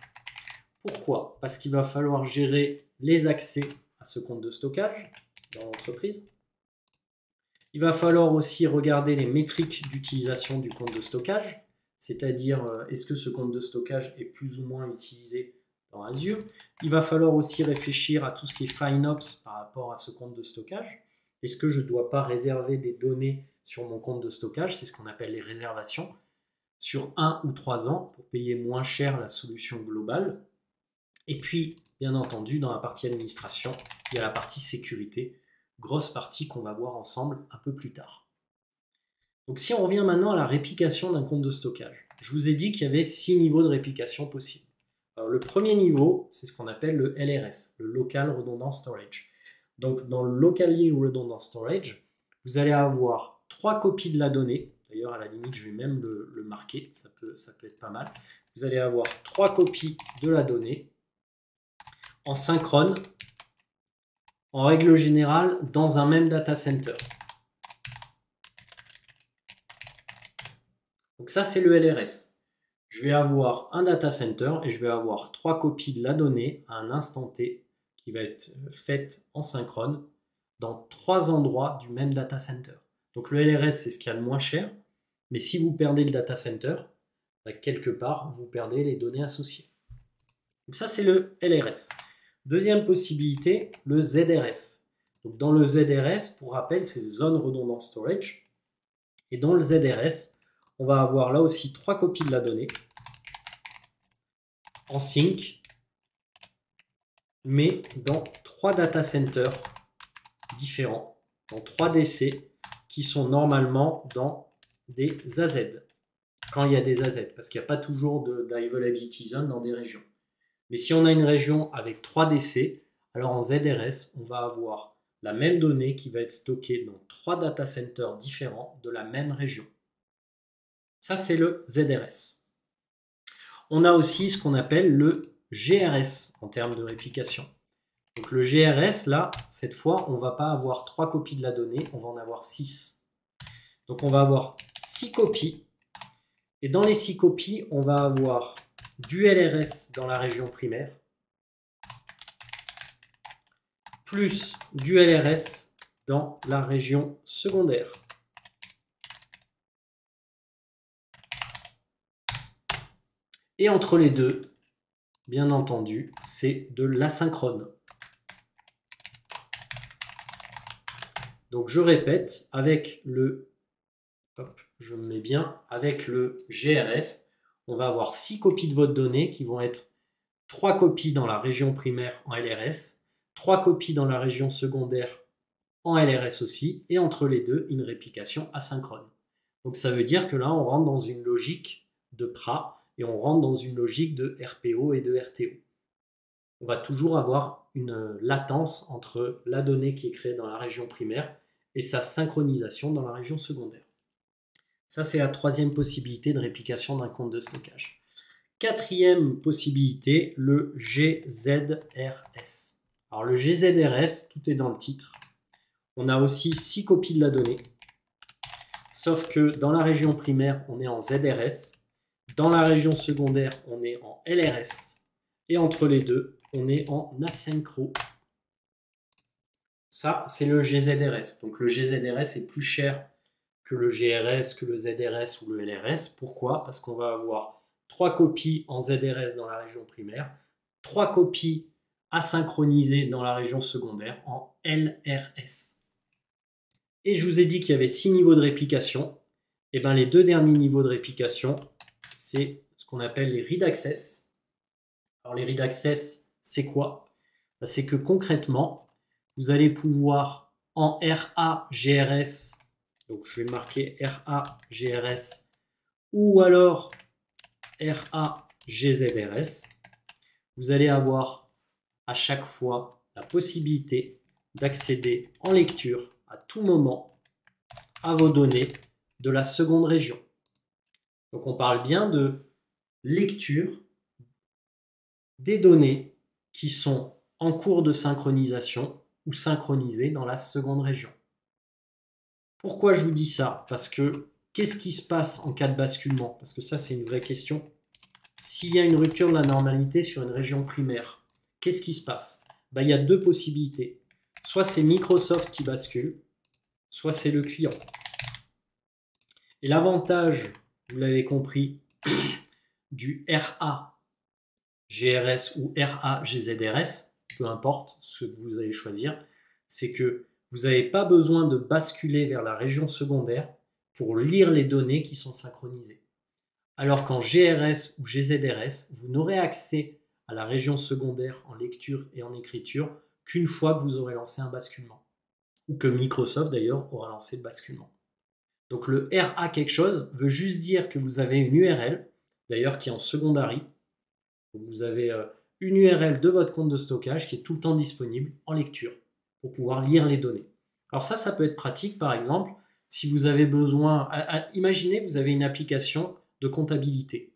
Pourquoi? Parce qu'il va falloir gérer les accès à ce compte de stockage dans l'entreprise. Il va falloir aussi regarder les métriques d'utilisation du compte de stockage, c'est-à-dire est-ce que ce compte de stockage est plus ou moins utilisé dans Azure. Il va falloir aussi réfléchir à tout ce qui est FinOps par rapport à ce compte de stockage. Est-ce que je ne dois pas réserver des données sur mon compte de stockage? C'est ce qu'on appelle les réservations sur 1 ou 3 ans pour payer moins cher la solution globale. Et puis, bien entendu, dans la partie administration, il y a la partie sécurité, grosse partie qu'on va voir ensemble un peu plus tard. Donc si on revient maintenant à la réplication d'un compte de stockage, je vous ai dit qu'il y avait 6 niveaux de réplication possibles. Alors, le premier niveau, c'est ce qu'on appelle le LRS, le Local Redundant Storage. Donc dans le Locally Redundant Storage, vous allez avoir 3 copies de la donnée. D'ailleurs, à la limite, je vais même le marquer, ça peut être pas mal. Vous allez avoir 3 copies de la donnée en synchrone, en règle générale, dans un même data center. Donc ça, c'est le LRS. Je vais avoir un data center et je vais avoir 3 copies de la donnée à un instant T qui va être faite en synchrone dans 3 endroits du même data center. Donc le LRS, c'est ce qu'il y a de moins cher, mais si vous perdez le data center, quelque part, vous perdez les données associées. Donc ça, c'est le LRS. Deuxième possibilité, le ZRS. Donc dans le ZRS, pour rappel, c'est Zone Redundant Storage. Et dans le ZRS, on va avoir là aussi 3 copies de la donnée en sync, mais dans 3 data centers différents, dans 3 DC qui sont normalement dans des AZ. Quand il y a des AZ, parce qu'il n'y a pas toujours d'availability zone dans des régions. Mais si on a une région avec 3 DC, alors en ZRS, on va avoir la même donnée qui va être stockée dans 3 data centers différents de la même région. Ça, c'est le ZRS. On a aussi ce qu'on appelle le GRS en termes de réplication. Donc le GRS, là, cette fois, on ne va pas avoir 3 copies de la donnée, on va en avoir 6. Donc on va avoir 6 copies. Et dans les 6 copies, on va avoir du LRS dans la région primaire, plus du LRS dans la région secondaire. Et entre les deux, bien entendu, c'est de l'asynchrone. Donc je répète, avec le, je me mets bien, avec le GRS, on va avoir 6 copies de votre donnée qui vont être 3 copies dans la région primaire en LRS, 3 copies dans la région secondaire en LRS aussi, et entre les deux, une réplication asynchrone. Donc ça veut dire que là, on rentre dans une logique de PRA et on rentre dans une logique de RPO et de RTO. On va toujours avoir une latence entre la donnée qui est créée dans la région primaire et sa synchronisation dans la région secondaire. Ça, c'est la troisième possibilité de réplication d'un compte de stockage. Quatrième possibilité, le GZRS. Alors le GZRS, tout est dans le titre. On a aussi 6 copies de la donnée, sauf que dans la région primaire, on est en ZRS. Dans la région secondaire, on est en LRS. Et entre les deux, on est en asynchro. Ça, c'est le GZRS. Donc le GZRS est plus cher que le GRS, que le ZRS ou le LRS. Pourquoi? Parce qu'on va avoir 3 copies en ZRS dans la région primaire, 3 copies asynchronisées dans la région secondaire en LRS. Et je vous ai dit qu'il y avait 6 niveaux de réplication. Et bien les 2 derniers niveaux de réplication, c'est ce qu'on appelle les read access. Alors les read access, c'est quoi? C'est que concrètement, vous allez pouvoir en RA-GRS, donc je vais marquer RA-GRS, ou alors RA-GZRS, vous allez avoir à chaque fois la possibilité d'accéder en lecture à tout moment à vos données de la seconde région. Donc on parle bien de lecture des données qui sont en cours de synchronisation ou synchronisées dans la seconde région. Pourquoi je vous dis ça? Parce que qu'est-ce qui se passe en cas de basculement? Parce que ça, c'est une vraie question. S'il y a une rupture de la normalité sur une région primaire, qu'est-ce qui se passe? Il y a 2 possibilités. Soit c'est Microsoft qui bascule, soit c'est le client. Et l'avantage, vous l'avez compris, du RA-GRS ou RA-GZRS, peu importe ce que vous allez choisir, c'est que vous n'avez pas besoin de basculer vers la région secondaire pour lire les données qui sont synchronisées. Alors qu'en GRS ou GZRS, vous n'aurez accès à la région secondaire en lecture et en écriture qu'une fois que vous aurez lancé un basculement. Ou que Microsoft d'ailleurs aura lancé le basculement. Donc le RA quelque chose veut juste dire que vous avez une URL, d'ailleurs qui est en secondary. Donc vous avez une URL de votre compte de stockage qui est tout le temps disponible en lecture pour pouvoir lire les données. Alors ça peut être pratique par exemple si vous avez besoin, imaginez vous avez une application de comptabilité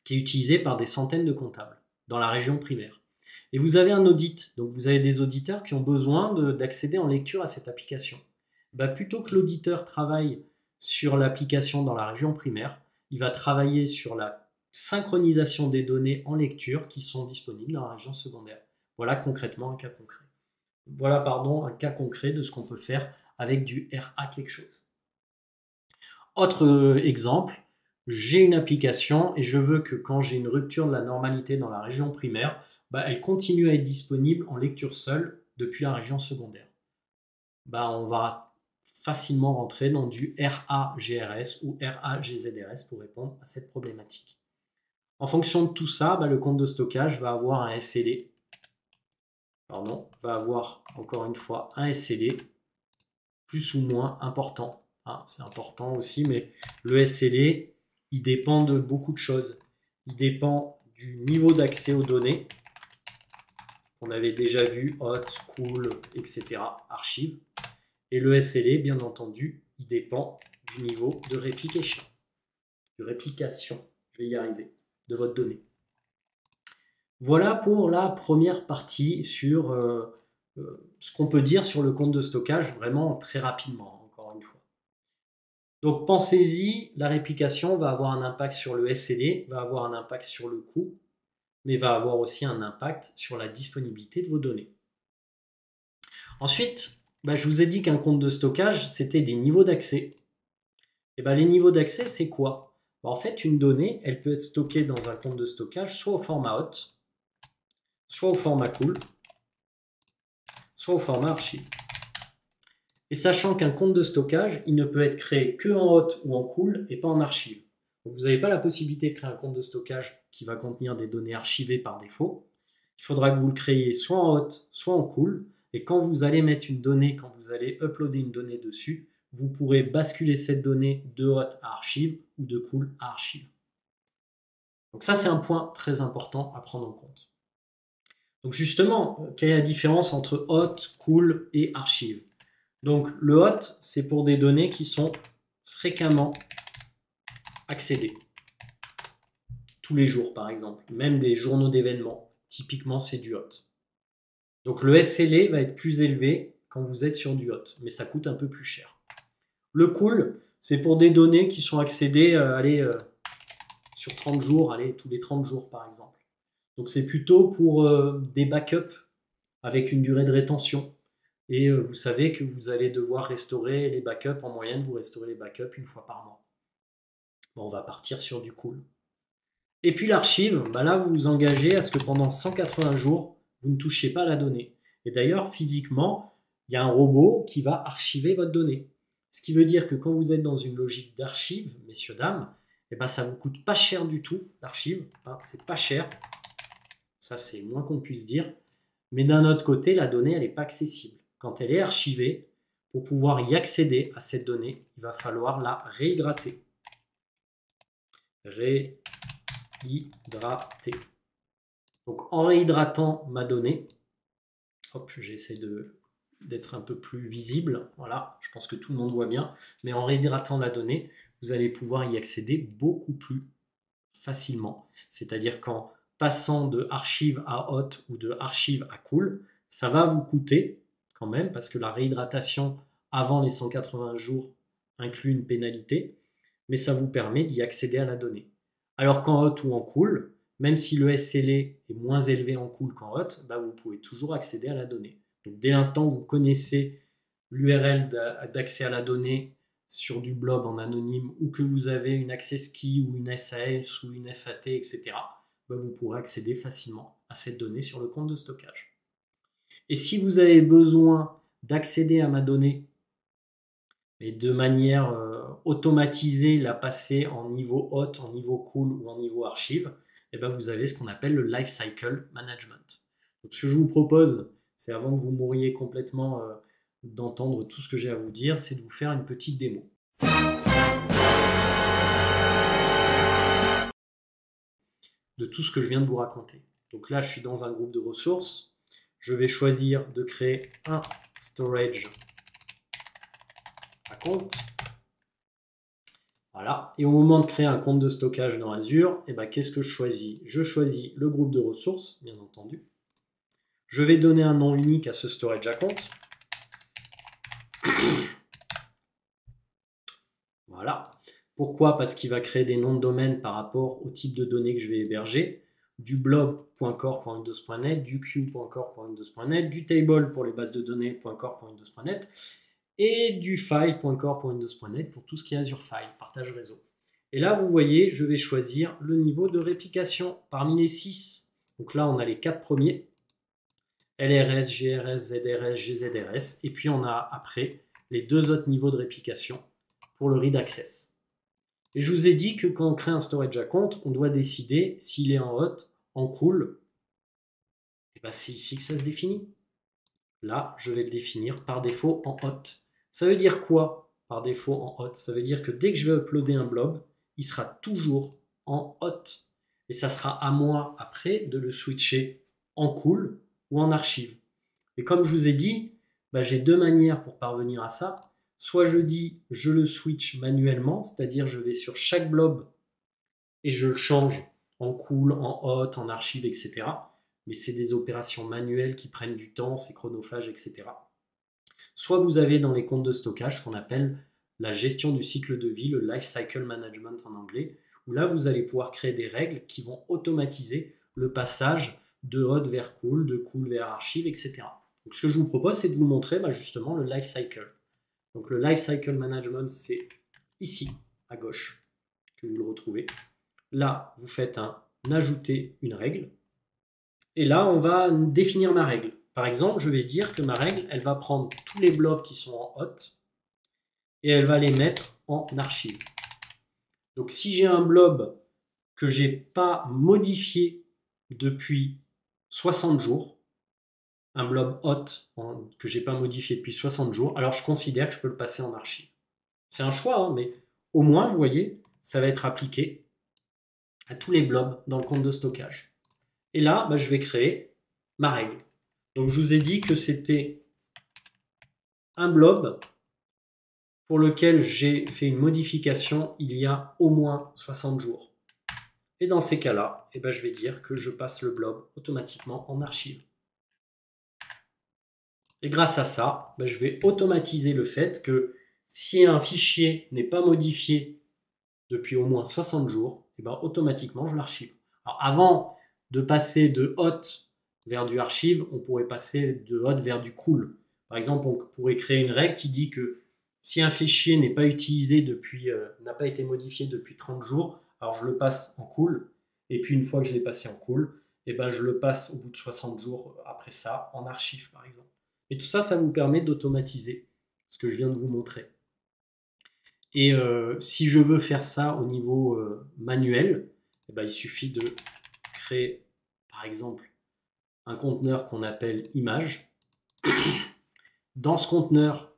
qui est utilisée par des centaines de comptables dans la région primaire. Et vous avez un audit, donc vous avez des auditeurs qui ont besoin d'accéder en lecture à cette application. Plutôt que l'auditeur travaille sur l'application dans la région primaire, il va travailler sur la synchronisation des données en lecture qui sont disponibles dans la région secondaire. Voilà concrètement un cas concret. Voilà, un cas concret de ce qu'on peut faire avec du RA quelque chose. Autre exemple, j'ai une application et je veux que quand j'ai une rupture de la normalité dans la région primaire, elle continue à être disponible en lecture seule depuis la région secondaire. On va facilement rentrer dans du RA-GRS ou RA-GZRS pour répondre à cette problématique. En fonction de tout ça, le compte de stockage va avoir un SLA. Va avoir encore une fois un SLA plus ou moins important. C'est important aussi, mais le SLA, il dépend de beaucoup de choses. Il dépend du niveau d'accès aux données, qu'on avait déjà vu, hot, cool, etc., archives. Et le SLA, bien entendu, il dépend du niveau de réplication. Je vais y arriver, de votre donnée. Voilà pour la première partie sur ce qu'on peut dire sur le compte de stockage, vraiment très rapidement, encore une fois. Donc pensez-y, la réplication va avoir un impact sur le SLA, va avoir un impact sur le coût, mais va avoir aussi un impact sur la disponibilité de vos données. Ensuite, je vous ai dit qu'un compte de stockage, c'était des niveaux d'accès. Et les niveaux d'accès, c'est quoi? En fait, une donnée, elle peut être stockée dans un compte de stockage, soit au format hot, soit au format cool, soit au format archive. Et sachant qu'un compte de stockage, il ne peut être créé que en hot ou en cool et pas en archive. Donc vous n'avez pas la possibilité de créer un compte de stockage qui va contenir des données archivées par défaut. Il faudra que vous le créiez soit en hot, soit en cool. Et quand vous allez mettre une donnée, quand vous allez uploader une donnée dessus, vous pourrez basculer cette donnée de hot à archive ou de cool à archive. Donc ça, c'est un point très important à prendre en compte. Donc justement, quelle est la différence entre hot, cool et archive? Donc le hot, c'est pour des données qui sont fréquemment accédées. Tous les jours, par exemple. Même des journaux d'événements. Typiquement, c'est du hot. Donc le SLA va être plus élevé quand vous êtes sur du hot, mais ça coûte un peu plus cher. Le cool, c'est pour des données qui sont accédées sur 30 jours, tous les 30 jours par exemple. Donc c'est plutôt pour des backups avec une durée de rétention, Et vous savez que vous allez devoir restaurer les backups. En moyenne, vous restaurez les backups une fois par mois. Bon, on va partir sur du cool. Et puis l'archive, bah là, vous vous engagez à ce que pendant 180 jours, vous ne touchiez pas à la donnée. Et d'ailleurs, physiquement, il y a un robot qui va archiver votre donnée. Ce qui veut dire que quand vous êtes dans une logique d'archive, messieurs, dames, eh ben, ça ne vous coûte pas cher du tout, l'archive. Hein, c'est pas cher. Ça, c'est moins qu'on puisse dire. Mais d'un autre côté, la donnée, elle n'est pas accessible. Quand elle est archivée, pour pouvoir y accéder à cette donnée, il va falloir la réhydrater. Réhydrater. Donc en réhydratant ma donnée, hop, j'essaie d'être un peu plus visible, voilà, je pense que tout le monde voit bien, mais en réhydratant la donnée, vous allez pouvoir y accéder beaucoup plus facilement. C'est-à-dire qu'en passant de archive à hot ou de archive à cool, ça va vous coûter quand même, parce que la réhydratation avant les 180 jours inclut une pénalité, mais ça vous permet d'y accéder à la donnée. Alors qu'en hot ou en cool, même si le SLA est moins élevé en cool qu'en hot, bah vous pouvez toujours accéder à la donnée. Donc dès l'instant où vous connaissez l'URL d'accès à la donnée sur du blob en anonyme, ou que vous avez une access key ou une SAS ou une SAT, etc., bah vous pourrez accéder facilement à cette donnée sur le compte de stockage. Et si vous avez besoin d'accéder à ma donnée, mais de manière automatisée, la passer en niveau hot, en niveau cool ou en niveau archive, et ben vous avez ce qu'on appelle le lifecycle management. Donc ce que je vous propose, c'est avant que vous mouriez complètement d'entendre tout ce que j'ai à vous dire, c'est de vous faire une petite démo. De tout ce que je viens de vous raconter. Donc là, je suis dans un groupe de ressources. Je vais choisir de créer un storage compte. Voilà. Et au moment de créer un compte de stockage dans Azure, et ben, qu'est-ce que je choisis? Je choisis le groupe de ressources, bien entendu. Je vais donner un nom unique à ce storage account. Voilà. Pourquoi? Parce qu'il va créer des noms de domaine par rapport au type de données que je vais héberger. Du blob.core.windows.net, du queue.core.windows.net, du table pour les bases de données .core.windows.net et du file.core.windows.net pour tout ce qui est Azure File, partage réseau. Et là, vous voyez, je vais choisir le niveau de réplication parmi les 6. Donc là, on a les 4 premiers. LRS, GRS, ZRS, GZRS. Et puis, on a après les 2 autres niveaux de réplication pour le read access. Et je vous ai dit que quand on crée un storage account, on doit décider s'il est en hot, en cool. Et ben, c'est ici que ça se définit. Là, je vais le définir par défaut en hot. Ça veut dire quoi par défaut en hot? Ça veut dire que dès que je vais uploader un blob, il sera toujours en hot. Et ça sera à moi après de le switcher en cool ou en archive. Et comme je vous ai dit, bah, j'ai 2 manières pour parvenir à ça. Soit je dis je le switch manuellement, c'est-à-dire je vais sur chaque blob et je le change en cool, en hot, en archive, etc. Mais c'est des opérations manuelles qui prennent du temps, c'est chronophage, etc. Soit vous avez dans les comptes de stockage ce qu'on appelle la gestion du cycle de vie, le life cycle management en anglais, où là vous allez pouvoir créer des règles qui vont automatiser le passage de hot vers cool, de cool vers archive, etc. Donc ce que je vous propose, c'est de vous montrer justement le life cycle. Donc le life cycle management, c'est ici, à gauche, que vous le retrouvez. Là, vous faites un ajouter une règle. Et là, on va définir ma règle. Par exemple, je vais dire que ma règle, elle va prendre tous les blobs qui sont en hot et elle va les mettre en archive. Donc si j'ai un blob que je n'ai pas modifié depuis 60 jours, un blob hot que je n'ai pas modifié depuis 60 jours, alors je considère que je peux le passer en archive. C'est un choix, hein, mais au moins, vous voyez, ça va être appliqué à tous les blobs dans le compte de stockage. Et là, je vais créer ma règle. Donc je vous ai dit que c'était un blob pour lequel j'ai fait une modification il y a au moins 60 jours. Et dans ces cas-là, je vais dire que je passe le blob automatiquement en archive. Et grâce à ça, je vais automatiser le fait que si un fichier n'est pas modifié depuis au moins 60 jours, automatiquement je l'archive. Alors avant de passer de hot vers du archive, on pourrait passer de hot vers du cool. Par exemple, on pourrait créer une règle qui dit que si un fichier n'est pas utilisé depuis, n'a pas été modifié depuis 30 jours, alors je le passe en cool, et puis une fois que je l'ai passé en cool, et ben je le passe au bout de 60 jours après ça en archive par exemple. Et tout ça, ça vous permet d'automatiser ce que je viens de vous montrer. Et si je veux faire ça au niveau manuel, eh ben, il suffit de créer par exemple un conteneur qu'on appelle image. Dans ce conteneur,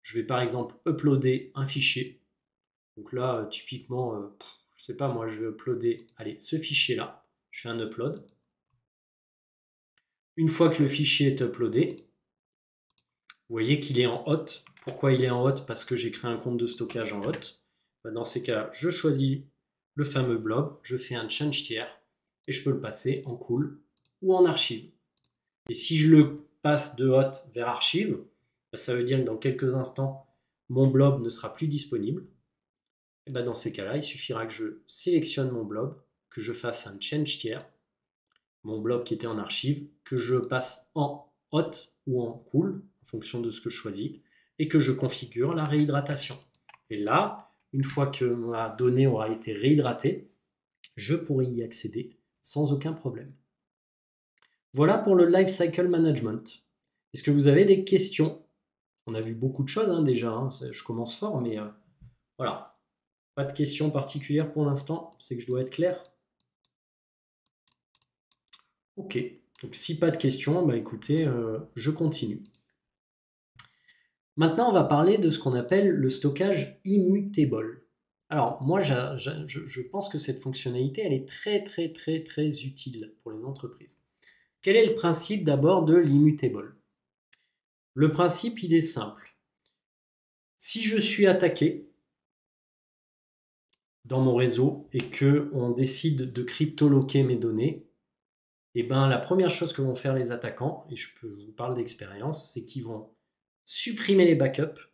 je vais par exemple uploader un fichier. Donc là, typiquement, je sais pas, moi je vais uploader, allez, ce fichier-là. Je fais un upload. Une fois que le fichier est uploadé, vous voyez qu'il est en hot. Pourquoi il est en hot? Parce que j'ai créé un compte de stockage en hot. Dans ces cas, je choisis le fameux blob, je fais un change tiers et je peux le passer en cool ou en archive. Et si je le passe de hot vers archive, ça veut dire que dans quelques instants, mon blob ne sera plus disponible. Et dans ces cas-là, il suffira que je sélectionne mon blob, que je fasse un change tiers, mon blob qui était en archive, que je passe en hot ou en cool, en fonction de ce que je choisis, et que je configure la réhydratation. Et là, une fois que ma donnée aura été réhydratée, je pourrai y accéder sans aucun problème. Voilà pour le Lifecycle Management. Est-ce que vous avez des questions? On a vu beaucoup de choses déjà, je commence fort, mais voilà. Pas de questions particulières pour l'instant, c'est que je dois être clair. Ok, donc si pas de questions, écoutez, je continue. Maintenant, on va parler de ce qu'on appelle le stockage immutable. Alors, moi, je pense que cette fonctionnalité, elle est très utile pour les entreprises. Quel est le principe d'abord de l'immutable? Le principe, il est simple. Si je suis attaqué dans mon réseau et qu'on décide de cryptoloquer mes données, la première chose que vont faire les attaquants, et je vous parle d'expérience, c'est qu'ils vont supprimer les backups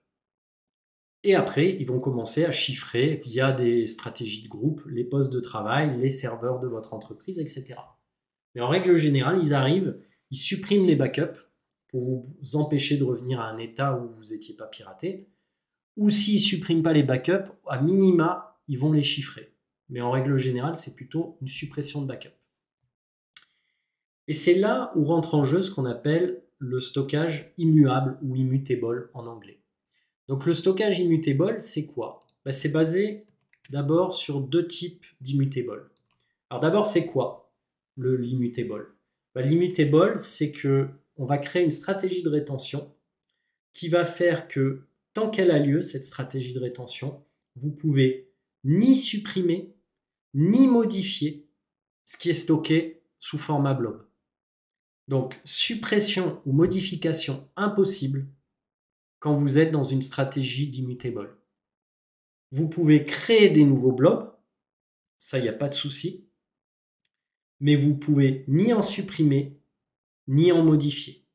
et après, ils vont commencer à chiffrer via des stratégies de groupe les postes de travail, les serveurs de votre entreprise, etc. Mais en règle générale, ils arrivent, ils suppriment les backups pour vous empêcher de revenir à un état où vous n'étiez pas piraté. Ou s'ils ne suppriment pas les backups, à minima, ils vont les chiffrer. Mais en règle générale, c'est plutôt une suppression de backup. Et c'est là où rentre en jeu ce qu'on appelle le stockage immuable ou immutable en anglais. Donc le stockage immutable, c'est quoi? C'est basé d'abord sur deux types d'immutable. Alors d'abord, c'est quoi l'immutable? L'immutable, c'est qu'on va créer une stratégie de rétention qui va faire que tant qu'elle a lieu, cette stratégie de rétention, vous pouvez ni supprimer, ni modifier ce qui est stocké sous format blob. Donc, suppression ou modification impossible quand vous êtes dans une stratégie d'immutable. Vous pouvez créer des nouveaux blobs, ça, il n'y a pas de souci, mais vous pouvez ni en supprimer, ni en modifier.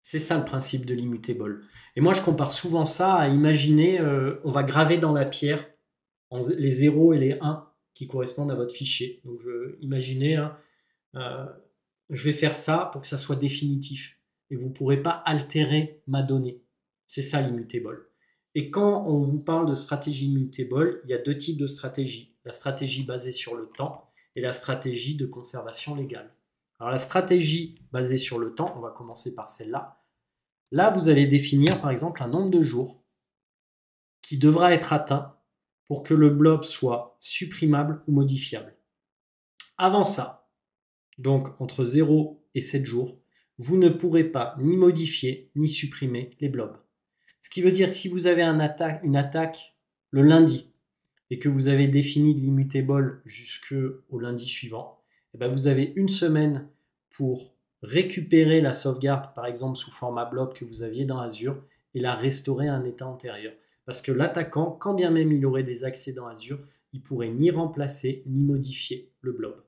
C'est ça le principe de l'immutable. Et moi, je compare souvent ça à imaginer, on va graver dans la pierre les 0 et les 1 qui correspondent à votre fichier. Donc, imaginez, je vais faire ça pour que ça soit définitif. Et vous ne pourrez pas altérer ma donnée. C'est ça l'immutable. Et quand on vous parle de stratégie immutable, il y a deux types de stratégies. La stratégie basée sur le temps et la stratégie de conservation légale. Alors la stratégie basée sur le temps, on va commencer par celle-là. Là, vous allez définir par exemple un nombre de jours qui devra être atteint pour que le blob soit supprimable ou modifiable. Avant ça, donc entre 0 et 7 jours, vous ne pourrez pas ni modifier ni supprimer les blobs. Ce qui veut dire que si vous avez une attaque le lundi et que vous avez défini de l'immutable jusqu'au lundi suivant, vous avez une semaine pour récupérer la sauvegarde, par exemple sous format blob que vous aviez dans Azure, et la restaurer à un état antérieur. Parce que l'attaquant, quand bien même il aurait des accès dans Azure, il ne pourrait ni remplacer ni modifier le blob.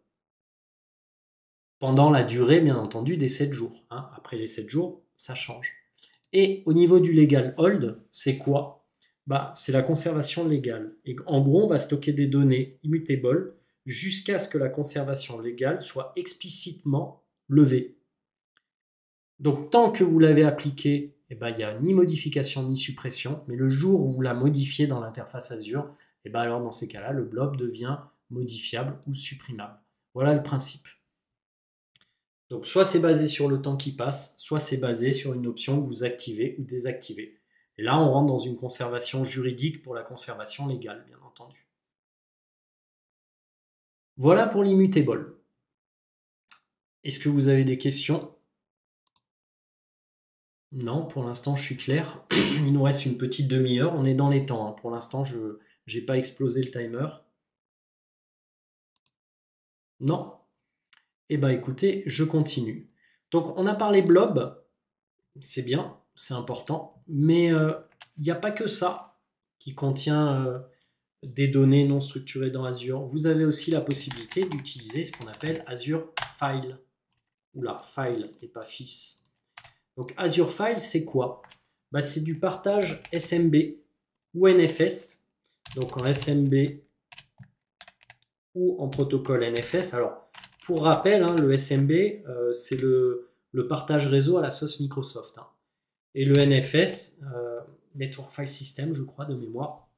Pendant la durée, bien entendu, des 7 jours. Après les 7 jours, ça change. Et au niveau du legal hold, c'est quoi? C'est la conservation légale. Et en gros, on va stocker des données immutables jusqu'à ce que la conservation légale soit explicitement levée. Donc tant que vous l'avez appliqué, eh ben, il n'y a ni modification ni suppression, mais le jour où vous la modifiez dans l'interface Azure, eh ben, alors dans ces cas-là, le blob devient modifiable ou supprimable. Voilà le principe. Donc soit c'est basé sur le temps qui passe, soit c'est basé sur une option que vous activez ou désactivez. Et là, on rentre dans une conservation juridique pour la conservation légale, bien entendu. Voilà pour l'immutable. Est-ce que vous avez des questions? Non, pour l'instant, je suis clair. Il nous reste une petite demi-heure. On est dans les temps, hein. Pour l'instant, je n'ai pas explosé le timer. Non. Eh bien, écoutez, je continue. Donc, on a parlé blob. C'est bien, c'est important. Mais il n'y a pas que ça qui contient des données non structurées dans Azure. Vous avez aussi la possibilité d'utiliser ce qu'on appelle Azure File. Oula, File et pas FIS. Donc Azure File, c'est quoi? Bah, c'est du partage SMB ou NFS. Donc en SMB ou en protocole NFS. Alors, pour rappel, hein, le SMB, c'est le partage réseau à la sauce Microsoft. Hein. Et le NFS, Network File System, je crois, de mémoire,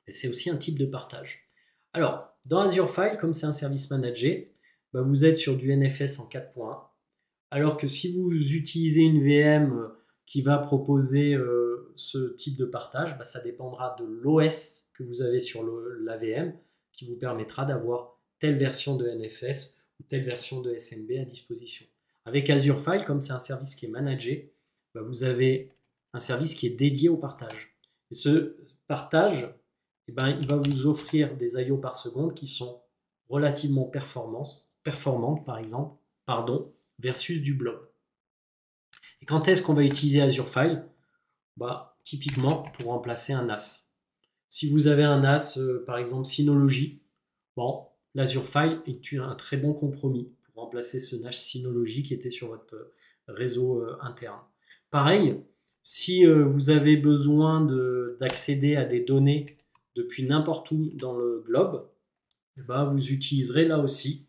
c'est aussi un type de partage. Alors, dans Azure File, comme c'est un service managé, bah, vous êtes sur du NFS en 4.1. Alors que si vous utilisez une VM qui va proposer ce type de partage, bah, ça dépendra de l'OS que vous avez sur la VM qui vous permettra d'avoir telle version de NFS ou telle version de SMB à disposition. Avec Azure File, comme c'est un service qui est managé, bah, vous avez un service qui est dédié au partage. Et ce partage, eh ben, il va vous offrir des I/O par seconde qui sont relativement performantes, versus du blob. Et quand est-ce qu'on va utiliser Azure File? Bah, typiquement pour remplacer un NAS. Si vous avez un NAS, par exemple Synology, bon, l'Azure File est un très bon compromis pour remplacer ce NAS Synology qui était sur votre réseau interne. Pareil, si vous avez besoin d'accéder à des données depuis n'importe où dans le globe, eh ben, vous utiliserez là aussi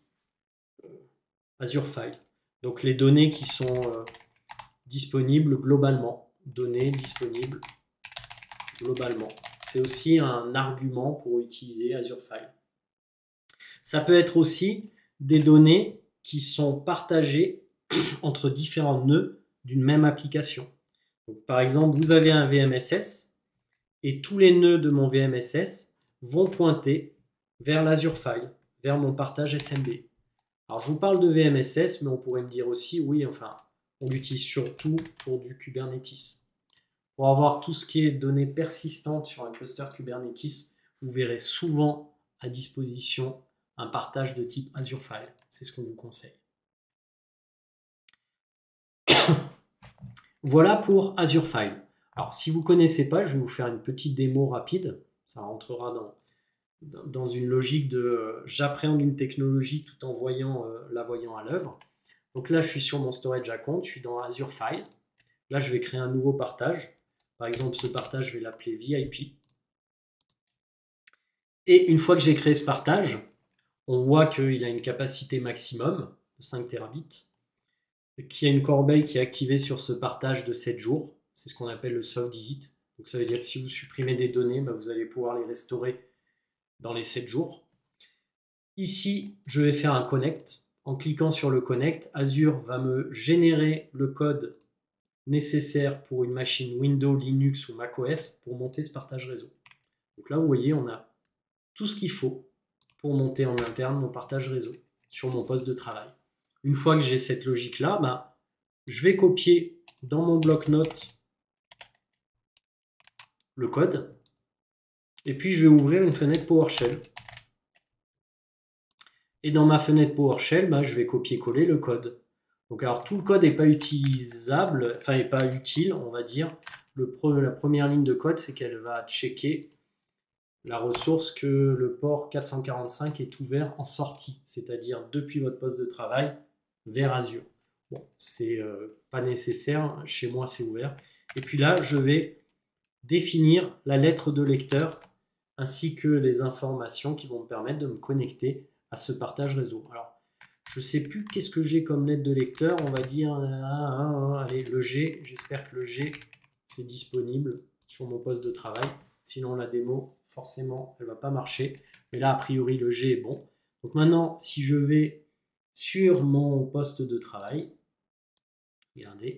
Azure File. Donc les données qui sont disponibles globalement. Données disponibles globalement. C'est aussi un argument pour utiliser Azure File. Ça peut être aussi des données qui sont partagées entre différents nœuds d'une même application. Donc, par exemple, vous avez un VMSS et tous les nœuds de mon VMSS vont pointer vers l'Azure File, vers mon partage SMB. Alors, je vous parle de VMSS, mais on pourrait me dire aussi, oui, enfin, on l'utilise surtout pour du Kubernetes. Pour avoir tout ce qui est données persistantes sur un cluster Kubernetes, vous verrez souvent à disposition un partage de type Azure File. C'est ce qu'on vous conseille. Voilà pour Azure File. Alors, si vous ne connaissez pas, je vais vous faire une petite démo rapide. Ça rentrera dans une logique de j'appréhende une technologie tout en la voyant à l'œuvre. Donc là, je suis sur mon storage account, je suis dans Azure File. Là, je vais créer un nouveau partage. Par exemple, ce partage, je vais l'appeler VIP. Et une fois que j'ai créé ce partage, on voit qu'il a une capacité maximum de 5 Tbps, qu'il y a une corbeille qui est activée sur ce partage de 7 jours. C'est ce qu'on appelle le soft delete. Donc ça veut dire que si vous supprimez des données, bah, vous allez pouvoir les restaurer dans les 7 jours. Ici, je vais faire un connect. En cliquant sur le connect, Azure va me générer le code nécessaire pour une machine Windows, Linux ou macOS pour monter ce partage réseau. Donc là, vous voyez, on a tout ce qu'il faut pour monter en interne mon partage réseau sur mon poste de travail. Une fois que j'ai cette logique-là, bah, je vais copier dans mon bloc-notes le code et puis je vais ouvrir une fenêtre PowerShell. Et dans ma fenêtre PowerShell, bah, je vais copier-coller le code. Donc alors tout le code n'est pas utilisable, enfin n'est pas utile, on va dire. La première ligne de code, c'est qu'elle va checker la ressource que le port 445 est ouvert en sortie, c'est-à-dire depuis votre poste de travail vers Azure. Bon, c'est pas nécessaire, chez moi c'est ouvert. Et puis là, je vais définir la lettre de lecteur ainsi que les informations qui vont me permettre de me connecter à ce partage réseau. Alors, Je ne sais plus qu'est-ce que j'ai comme lettre de lecteur. On va dire, allez, le G. J'espère que le G, c'est disponible sur mon poste de travail. Sinon, la démo, forcément, elle ne va pas marcher. Mais là, a priori, le G est bon. Donc maintenant, si je vais sur mon poste de travail, regardez,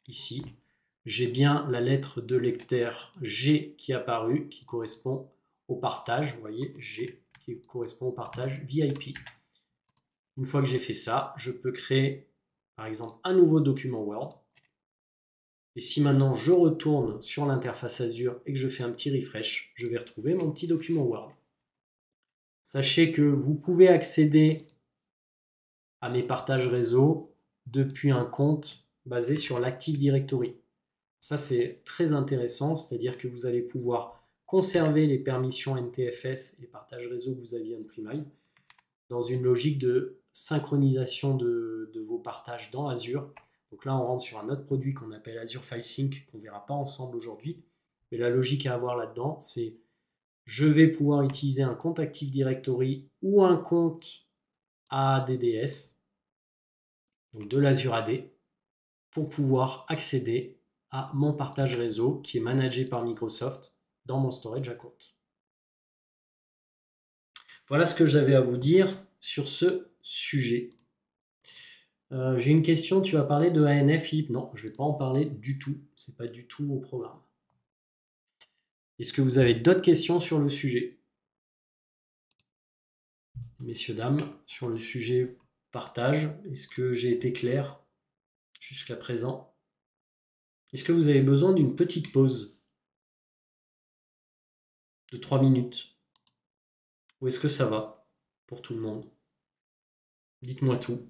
ici, j'ai bien la lettre de lecteur G qui est apparue, qui correspond au partage. Vous voyez, G qui correspond au partage VIP. Une fois que j'ai fait ça, je peux créer, par exemple, un nouveau document Word. Et si maintenant je retourne sur l'interface Azure et que je fais un petit refresh, je vais retrouver mon petit document Word. Sachez que vous pouvez accéder à mes partages réseau depuis un compte basé sur l'Active Directory. Ça, c'est très intéressant, c'est-à-dire que vous allez pouvoir conserver les permissions NTFS et partage réseau que vous aviez on-premise dans une logique de synchronisation de vos partages dans Azure. Donc là, on rentre sur un autre produit qu'on appelle Azure File Sync, qu'on ne verra pas ensemble aujourd'hui. Mais la logique à avoir là-dedans, c'est je vais pouvoir utiliser un compte Active Directory ou un compte ADDS, donc de l'Azure AD, pour pouvoir accéder à mon partage réseau qui est managé par Microsoft dans mon storage account. Voilà ce que j'avais à vous dire sur ce sujet. J'ai une question, tu vas parler de ANF, Philippe? Non, je ne vais pas en parler du tout. Ce n'est pas du tout au programme. Est-ce que vous avez d'autres questions sur le sujet? Messieurs, dames, sur le sujet partage, est-ce que j'ai été clair jusqu'à présent? Est-ce que vous avez besoin d'une petite pause de 3 minutes? Ou est-ce que ça va pour tout le monde? Dites-moi tout.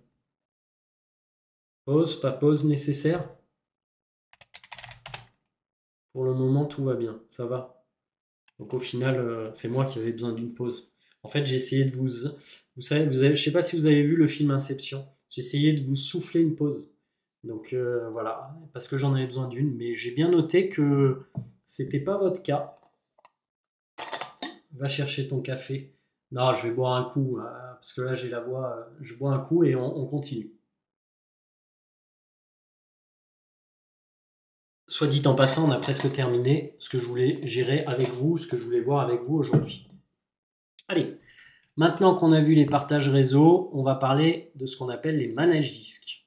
Pause, pas pause nécessaire? Pour le moment, tout va bien, ça va. Donc au final, c'est moi qui avais besoin d'une pause. En fait, j'ai essayé de vous... Vous savez, je ne sais pas si vous avez vu le film Inception. J'ai essayé de vous souffler une pause. Donc voilà, parce que j'en avais besoin d'une. Mais j'ai bien noté que c'était pas votre cas. Va chercher ton café. Non, je vais boire un coup, parce que là j'ai la voix. Je bois un coup et on continue. Soit dit en passant, on a presque terminé ce que je voulais gérer avec vous, ce que je voulais voir avec vous aujourd'hui. Allez, maintenant qu'on a vu les partages réseau, on va parler de ce qu'on appelle les manage disques.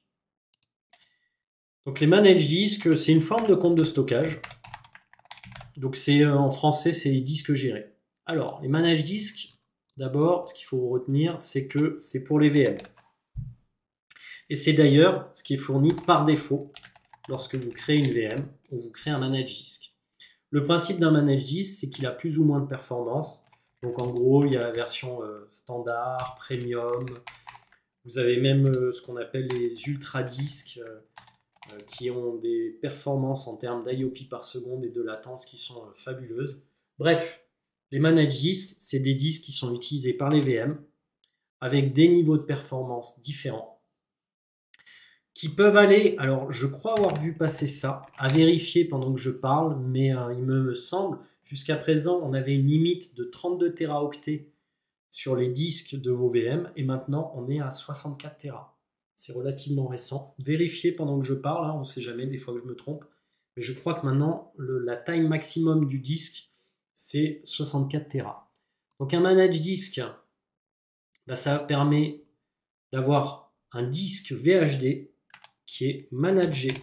Donc les manage disques, c'est une forme de compte de stockage. Donc c'est en français, c'est les disques gérés. Alors, les manage disques, d'abord, ce qu'il faut retenir, c'est que c'est pour les VM. Et c'est d'ailleurs ce qui est fourni par défaut lorsque vous créez une VM, on vous crée un manage disque. Le principe d'un manage disque, c'est qu'il a plus ou moins de performance. Donc en gros, il y a la version standard, premium. Vous avez même ce qu'on appelle les ultra disques qui ont des performances en termes d'IOP par seconde et de latence qui sont fabuleuses. Bref, les manage disques, c'est des disques qui sont utilisés par les VM avec des niveaux de performance différents qui peuvent aller, alors je crois avoir vu passer ça, à vérifier pendant que je parle, mais il me semble, jusqu'à présent, on avait une limite de 32 Teraoctets sur les disques de vos VM, et maintenant on est à 64 Tera. C'est relativement récent. Vérifiez pendant que je parle, on ne sait jamais, des fois que je me trompe, mais je crois que maintenant, la taille maximum du disque, c'est 64 Tera. Donc un manage disque, ça permet d'avoir un disque VHD qui est managé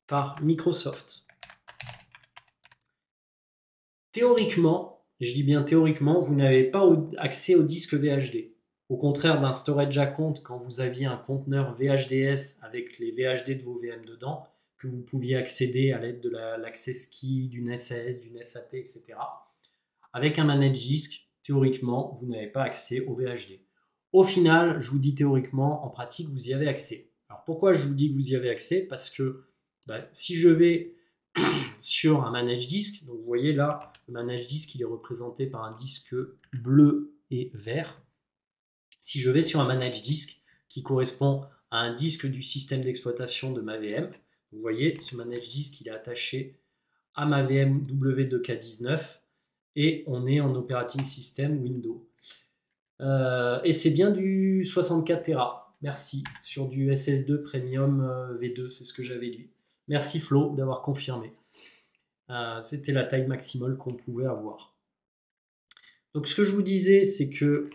par Microsoft. Théoriquement, je dis bien théoriquement, vous n'avez pas accès au disque VHD. Au contraire d'un storage account, quand vous aviez un conteneur VHDS avec les VHD de vos VM dedans, que vous pouviez accéder à l'aide de l'Access Key, d'une SAS, d'une SAT, etc. Avec un manage disque, théoriquement, vous n'avez pas accès au VHD. Au final, je vous dis théoriquement, en pratique, vous y avez accès. Alors pourquoi je vous dis que vous y avez accès? Parce que si je vais sur un manage disque, donc vous voyez là, le manage disque, il est représenté par un disque bleu et vert. Si je vais sur un manage disque qui correspond à un disque du système d'exploitation de ma VM, vous voyez, ce manage disque, il est attaché à ma VM W2K19 et on est en operating system Windows. Et c'est bien du du 64 Tera. Merci. Sur du SS2 Premium V2, c'est ce que j'avais dit. Merci Flo d'avoir confirmé. C'était la taille maximale qu'on pouvait avoir. Donc ce que je vous disais, c'est que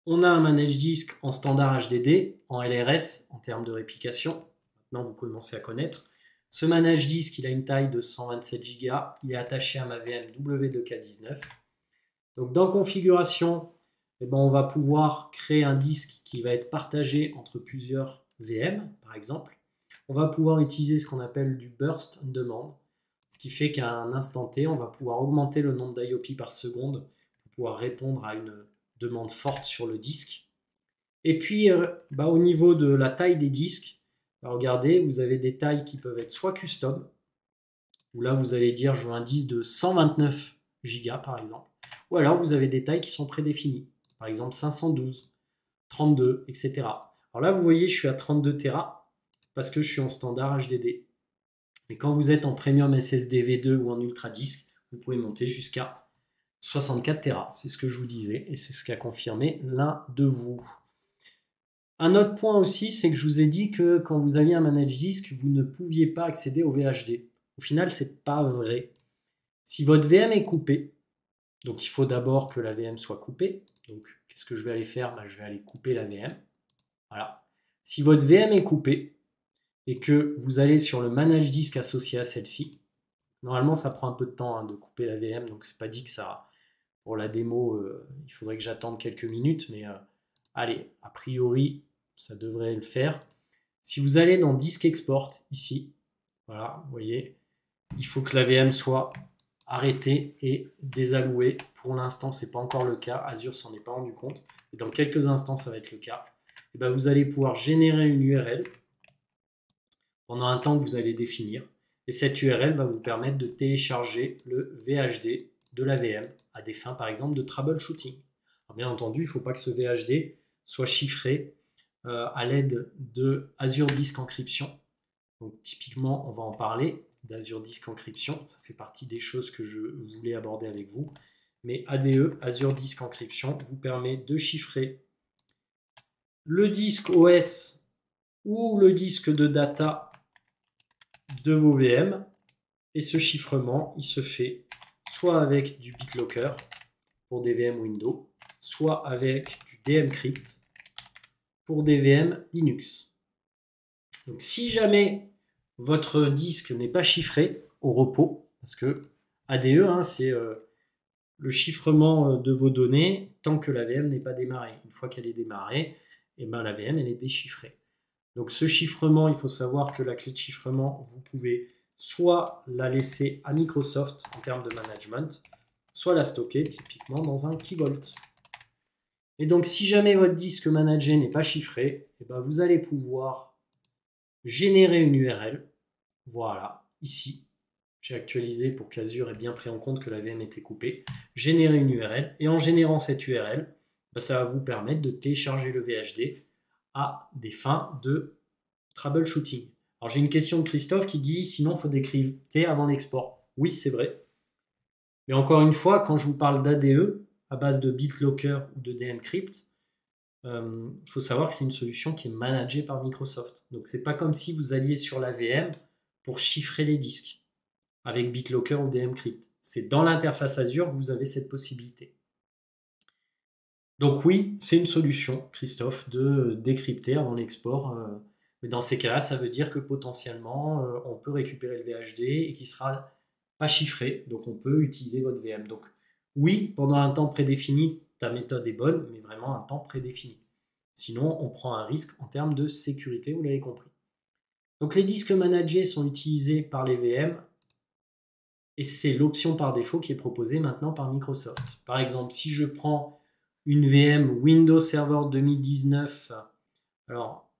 on a un manage disk en standard HDD, en LRS, en termes de réplication. Maintenant, vous commencez à connaître. Ce manage disk, il a une taille de 127 Go. Il est attaché à ma VM W2K19. Donc dans configuration, eh ben, on va pouvoir créer un disque qui va être partagé entre plusieurs VM, par exemple. On va pouvoir utiliser ce qu'on appelle du burst on demand, ce qui fait qu'à un instant T, on va pouvoir augmenter le nombre d'IOP par seconde pour pouvoir répondre à une demande forte sur le disque. Et puis, au niveau de la taille des disques, regardez, vous avez des tailles qui peuvent être soit custom, où là, vous allez dire, je veux un disque de 129 Go, par exemple. Ou alors, vous avez des tailles qui sont prédéfinies. Par exemple, 512, 32, etc. Alors là, vous voyez, je suis à 32 Tera parce que je suis en standard HDD. Mais quand vous êtes en Premium SSD V2 ou en Ultra Disque, vous pouvez monter jusqu'à 64 Tera. C'est ce que je vous disais et c'est ce qu'a confirmé l'un de vous. Un autre point aussi, c'est que je vous ai dit que quand vous aviez un manage disk, vous ne pouviez pas accéder au VHD. Au final, ce n'est pas vrai. Si votre VM est coupée, donc il faut d'abord que la VM soit coupée. Donc qu'est-ce que je vais aller faire? Je vais aller couper la VM. Voilà. Si votre VM est coupée et que vous allez sur le manage disk associé à celle-ci, normalement ça prend un peu de temps de couper la VM, donc c'est pas dit que ça, pour la démo, il faudrait que j'attende quelques minutes, mais allez, a priori ça devrait le faire. Si vous allez dans Disk Export, ici, voilà, vous voyez, il faut que la VM soit arrêtée et désallouée. Pour l'instant, ce n'est pas encore le cas. Azure s'en est pas rendu compte. Et dans quelques instants, ça va être le cas. Et ben, vous allez pouvoir générer une URL pendant un temps que vous allez définir. Et cette URL va vous permettre de télécharger le VHD de la VM à des fins, par exemple, de troubleshooting. Alors, bien entendu, il ne faut pas que ce VHD soit chiffré à l'aide de Azure Disk Encryption. Donc typiquement, on va en parler d'Azure Disk Encryption. Ça fait partie des choses que je voulais aborder avec vous. Mais ADE, Azure Disk Encryption, vous permet de chiffrer le disque OS ou le disque de data de vos VM. Et ce chiffrement, il se fait soit avec du BitLocker pour des VM Windows, soit avec du DMCrypt pour des VM Linux. Donc si jamais votre disque n'est pas chiffré au repos, parce que ADE, c'est le chiffrement de vos données tant que la VM n'est pas démarrée. Une fois qu'elle est démarrée, la VM elle est déchiffrée. Donc ce chiffrement, il faut savoir que la clé de chiffrement, vous pouvez soit la laisser à Microsoft en termes de management, soit la stocker typiquement dans un Key Vault. Et donc si jamais votre disque managé n'est pas chiffré, vous allez pouvoir générer une URL. Voilà, ici, j'ai actualisé pour qu'Azure ait bien pris en compte que la VM était coupée. Générer une URL, et en générant cette URL, ça va vous permettre de télécharger le VHD à des fins de troubleshooting. Alors j'ai une question de Christophe qui dit, sinon il faut décrypter avant l'export. Oui, c'est vrai. Mais encore une fois, quand je vous parle d'ADE, à base de BitLocker ou de DMCrypt, il faut savoir que c'est une solution qui est managée par Microsoft. Donc c'est pas comme si vous alliez sur la VM pour chiffrer les disques avec BitLocker ou DMCrypt. C'est dans l'interface Azure que vous avez cette possibilité. Donc oui, c'est une solution, Christophe, de décrypter avant l'export. Mais dans ces cas-là, ça veut dire que potentiellement, on peut récupérer le VHD et qu'il ne sera pas chiffré. Donc on peut utiliser votre VM. Donc oui, pendant un temps prédéfini, ta méthode est bonne, mais vraiment un temps prédéfini. Sinon, on prend un risque en termes de sécurité, vous l'avez compris. Donc les disques managés sont utilisés par les VM et c'est l'option par défaut qui est proposée maintenant par Microsoft. Par exemple, si je prends une VM Windows Server 2019, alors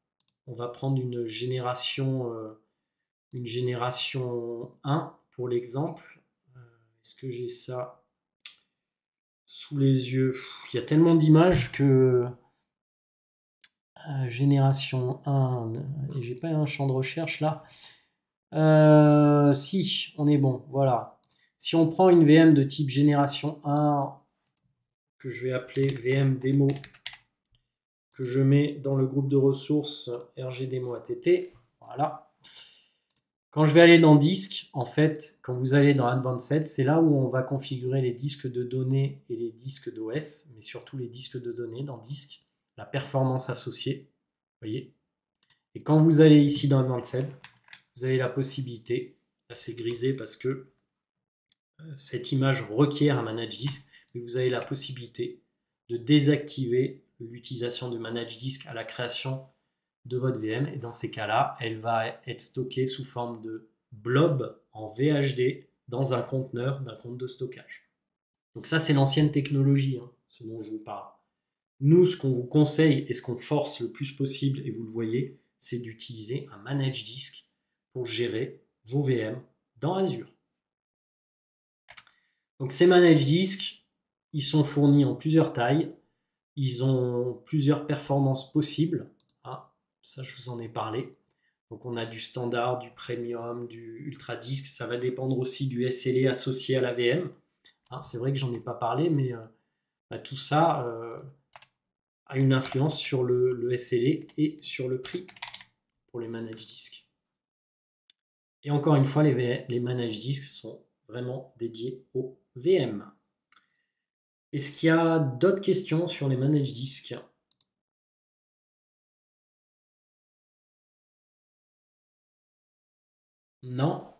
on va prendre une génération 1 pour l'exemple. Est-ce que j'ai ça sous les yeux? Il y a tellement d'images que génération 1, et j'ai pas un champ de recherche là. Si, on est bon, voilà. Si on prend une VM de type génération 1, que je vais appeler VM démo que je mets dans le groupe de ressources RGDemoATT. Voilà. Quand je vais aller dans disque, en fait, quand vous allez dans Advanced, c'est là où on va configurer les disques de données et les disques d'OS, mais surtout les disques de données dans disque, la performance associée. Vous voyez. Et quand vous allez ici dans Advanced, vous avez la possibilité, là c'est grisé parce que cette image requiert un manage disk, mais vous avez la possibilité de désactiver l'utilisation de manage disk à la création de votre VM. Et dans ces cas-là, elle va être stockée sous forme de blob en VHD dans un conteneur d'un compte de stockage. Donc ça, c'est l'ancienne technologie, hein, ce dont je vous parle. Nous, ce qu'on vous conseille et ce qu'on force le plus possible, et vous le voyez, c'est d'utiliser un manage disk pour gérer vos VM dans Azure. Donc ces manage disks, ils sont fournis en plusieurs tailles, ils ont plusieurs performances possibles. Hein, ça, je vous en ai parlé. Donc on a du standard, du premium, du ultra disque. Ça va dépendre aussi du SLA associé à la VM. Hein, c'est vrai que j'en ai pas parlé, mais tout ça a une influence sur le SLA et sur le prix pour les manage disques. Et encore une fois, les manage disques sont vraiment dédiés aux VM. Est-ce qu'il y a d'autres questions sur les manage disques? Non,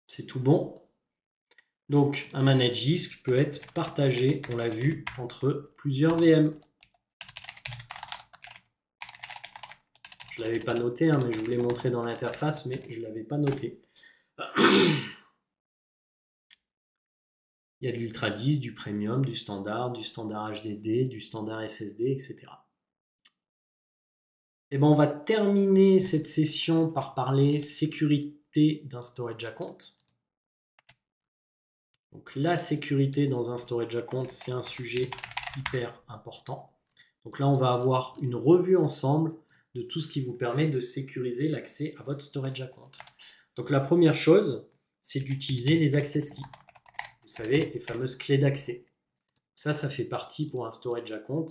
c'est tout bon. Donc, un manage disk peut être partagé, on l'a vu, entre plusieurs VM. Je ne l'avais pas noté, hein, mais je vous l'ai montré dans l'interface, mais je ne l'avais pas noté. Il y a de l'ultra 10, du premium, du standard HDD, du standard SSD, etc. Et ben, on va terminer cette session par parler sécurité d'un storage account. Donc la sécurité dans un storage account, c'est un sujet hyper important. Donc là, on va avoir une revue ensemble de tout ce qui vous permet de sécuriser l'accès à votre storage account. Donc la première chose, c'est d'utiliser les access keys. Vous savez, les fameuses clés d'accès. Ça fait partie pour un storage account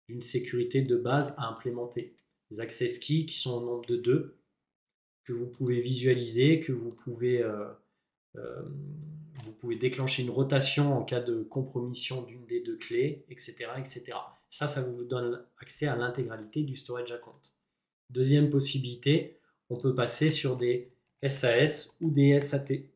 d'une sécurité de base à implémenter. Les access keys qui sont au nombre de 2, que vous pouvez visualiser, que vous pouvez déclencher une rotation en cas de compromission d'une des 2 clés, etc., etc. Ça vous donne accès à l'intégralité du storage account. Deuxième possibilité, on peut passer sur des SAS ou des SAT.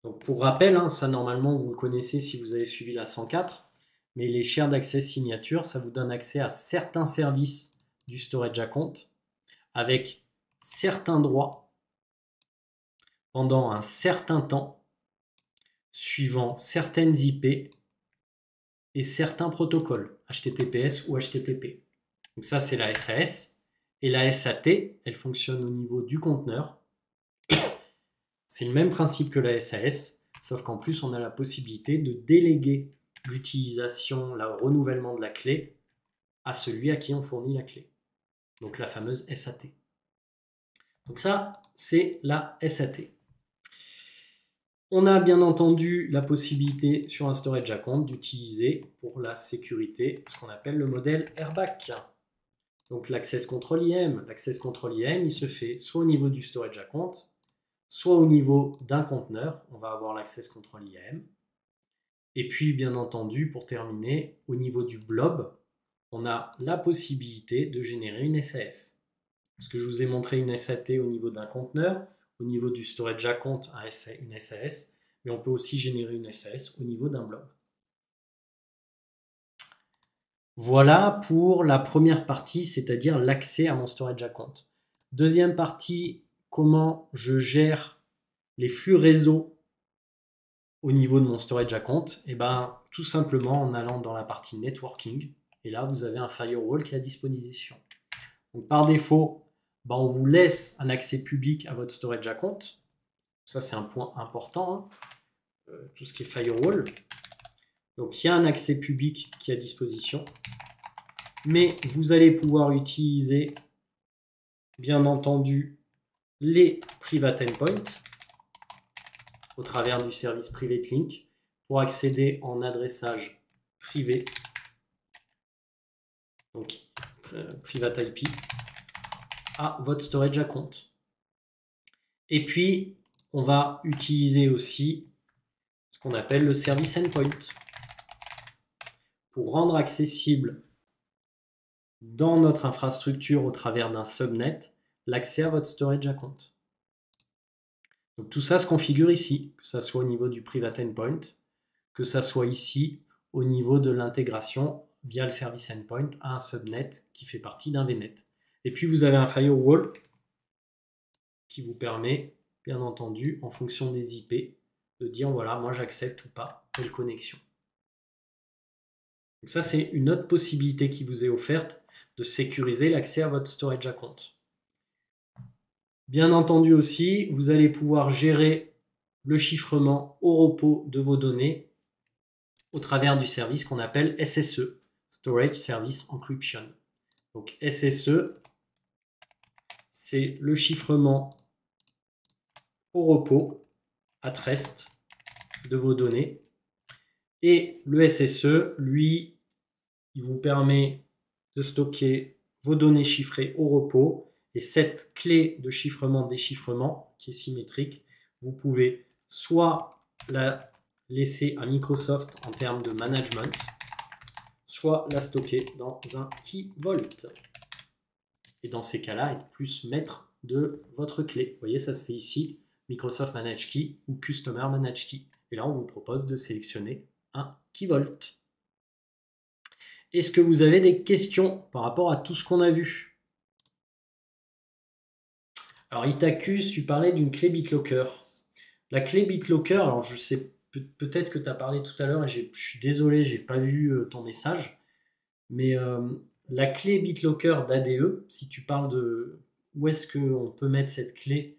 Donc pour rappel, hein, ça normalement vous le connaissez si vous avez suivi la 104, mais les shared access signature, ça vous donne accès à certains services du storage account avec certains droits pendant un certain temps, suivant certaines IP et certains protocoles, HTTPS ou HTTP. Donc ça, c'est la SAS. Et la SAT, elle fonctionne au niveau du conteneur. C'est le même principe que la SAS, sauf qu'en plus, on a la possibilité de déléguer l'utilisation, le renouvellement de la clé à celui à qui on fournit la clé. Donc la fameuse SAT. Donc ça, c'est la SAT. On a bien entendu la possibilité sur un storage account d'utiliser pour la sécurité ce qu'on appelle le modèle Airback. Donc l'access control IAM. L'access control IAM, il se fait soit au niveau du storage account, soit au niveau d'un conteneur. On va avoir l'access control IAM. Et puis, bien entendu, pour terminer, au niveau du blob, on a la possibilité de générer une SAS. Parce que je vous ai montré une SAT au niveau d'un conteneur, au niveau du storage account, une SAS, mais on peut aussi générer une SAS au niveau d'un blob. Voilà pour la première partie, c'est-à-dire l'accès à mon storage account. Deuxième partie, comment je gère les flux réseau au niveau de mon storage account. Et ben, tout simplement en allant dans la partie networking. Et là, vous avez un firewall qui est à disposition. Donc, par défaut, on vous laisse un accès public à votre storage account. Ça, c'est un point important. Hein. Tout ce qui est firewall. Donc, il y a un accès public qui est à disposition. Mais vous allez pouvoir utiliser, bien entendu, les private endpoints au travers du service Private Link pour accéder en adressage privé donc private IP, à votre storage account. Et puis, on va utiliser aussi ce qu'on appelle le service endpoint pour rendre accessible dans notre infrastructure au travers d'un subnet l'accès à votre storage account. Donc tout ça se configure ici, que ça soit au niveau du private endpoint, que ça soit ici au niveau de l'intégration via le service endpoint à un subnet qui fait partie d'un VNet. Et puis vous avez un firewall qui vous permet, bien entendu, en fonction des IP, de dire voilà, moi j'accepte ou pas telle connexion. Donc ça, c'est une autre possibilité qui vous est offerte de sécuriser l'accès à votre storage account. Bien entendu aussi, vous allez pouvoir gérer le chiffrement au repos de vos données au travers du service qu'on appelle SSE, Storage Service Encryption. Donc SSE, c'est le chiffrement au repos, at rest, de vos données. Et le SSE, lui, il vous permet de stocker vos données chiffrées au repos. Et cette clé de chiffrement-déchiffrement, qui est symétrique, vous pouvez soit la laisser à Microsoft en termes de management, soit la stocker dans un key vault. Et dans ces cas-là, être plus maître de votre clé. Vous voyez, ça se fait ici, Microsoft Manage Key ou Customer Manage Key. Et là, on vous propose de sélectionner un key vault. Est-ce que vous avez des questions par rapport à tout ce qu'on a vu? Alors, Itacus, tu parlais d'une clé BitLocker. La clé BitLocker, alors je sais peut-être que tu as parlé tout à l'heure et je suis désolé, je n'ai pas vu ton message, mais la clé BitLocker d'ADE, si tu parles de où est-ce qu'on peut mettre cette clé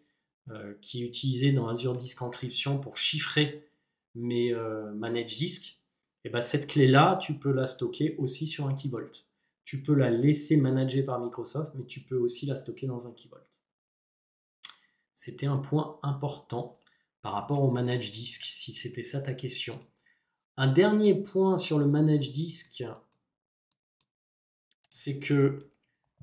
qui est utilisée dans Azure Disk Encryption pour chiffrer mes managed disks, et ben cette clé-là, tu peux la stocker aussi sur un key vault. Tu peux la laisser manager par Microsoft, mais tu peux aussi la stocker dans un key vault. C'était un point important par rapport au managed disk, si c'était ça ta question. Un dernier point sur le managed disk, c'est que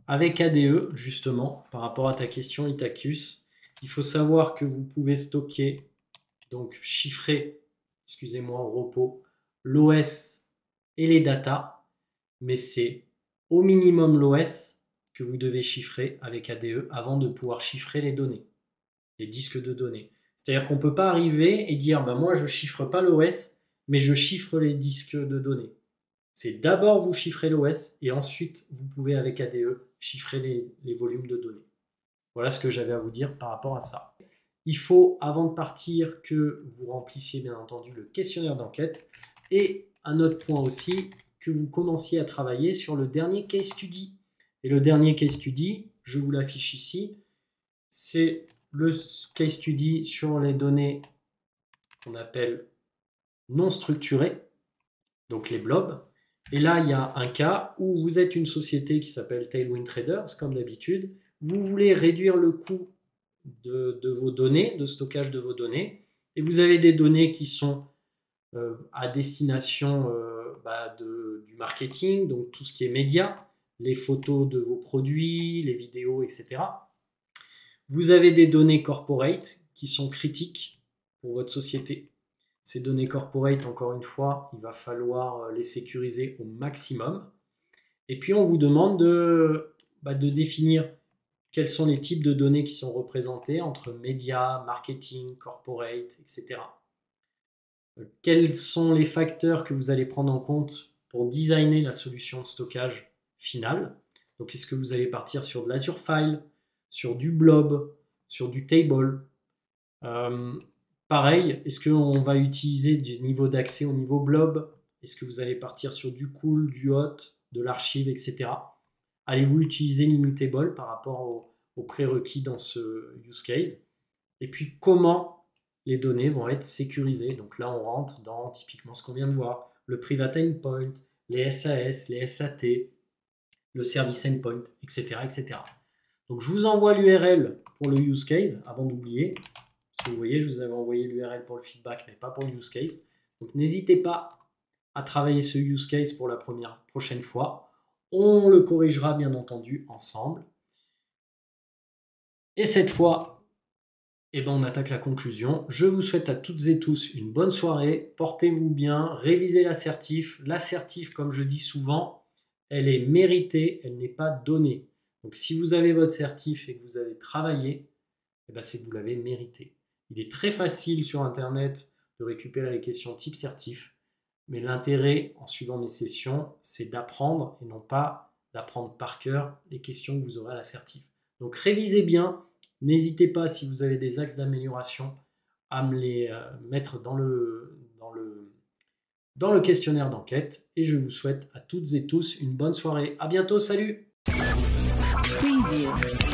avec ADE, justement, par rapport à ta question Itacus, il faut savoir que vous pouvez stocker, donc chiffrer, excusez-moi, au repos, l'OS et les datas, mais c'est au minimum l'OS que vous devez chiffrer avec ADE avant de pouvoir chiffrer les données, les disques de données. C'est-à-dire qu'on ne peut pas arriver et dire bah, moi je ne chiffre pas l'OS, mais je chiffre les disques de données. C'est d'abord vous chiffrez l'OS et ensuite vous pouvez avec ADE chiffrer les volumes de données. Voilà ce que j'avais à vous dire par rapport à ça. Il faut, avant de partir, que vous remplissiez bien entendu le questionnaire d'enquête et un autre point aussi, que vous commenciez à travailler sur le dernier case study. Et le dernier case study, je vous l'affiche ici, c'est le case study sur les données qu'on appelle non structurées, donc les blobs. Et là, il y a un cas où vous êtes une société qui s'appelle Tailwind Traders, comme d'habitude. Vous voulez réduire le coût de vos données, de stockage de vos données, et vous avez des données qui sont à destination du marketing, donc tout ce qui est média, les photos de vos produits, les vidéos, etc. Vous avez des données corporate qui sont critiques pour votre société. Ces données corporate, encore une fois, il va falloir les sécuriser au maximum. Et puis, on vous demande de définir quels sont les types de données qui sont représentés entre médias, marketing, corporate, etc. Quels sont les facteurs que vous allez prendre en compte pour designer la solution de stockage finale? Donc, est-ce que vous allez partir sur de l'Azure File, sur du blob, sur du table? Pareil, est-ce qu'on va utiliser du niveau d'accès au niveau blob? Est-ce que vous allez partir sur du cool, du hot, de l'archive, etc. Allez-vous utiliser l'immutable par rapport aux prérequis dans ce use case? Et puis, comment les données vont être sécurisées? Donc là, on rentre dans typiquement ce qu'on vient de voir, le private endpoint, les SAS, les SAT, le service endpoint, etc., etc. Donc, je vous envoie l'URL pour le use case avant d'oublier. Parce que vous voyez, je vous avais envoyé l'URL pour le feedback, mais pas pour le use case. Donc, n'hésitez pas à travailler ce use case pour la prochaine fois. On le corrigera bien entendu ensemble. Et cette fois, on attaque la conclusion. Je vous souhaite à toutes et tous une bonne soirée. Portez-vous bien, révisez l'assertif. L'assertif, comme je dis souvent, elle est méritée, elle n'est pas donnée. Donc si vous avez votre certif et que vous avez travaillé, c'est que vous l'avez mérité. Il est très facile sur Internet de récupérer les questions type certif, mais l'intérêt en suivant mes sessions, c'est d'apprendre et non pas d'apprendre par cœur les questions que vous aurez à l'assertif. Donc révisez bien, n'hésitez pas si vous avez des axes d'amélioration à me les mettre dans le questionnaire d'enquête et je vous souhaite à toutes et tous une bonne soirée. À bientôt, salut! Preview.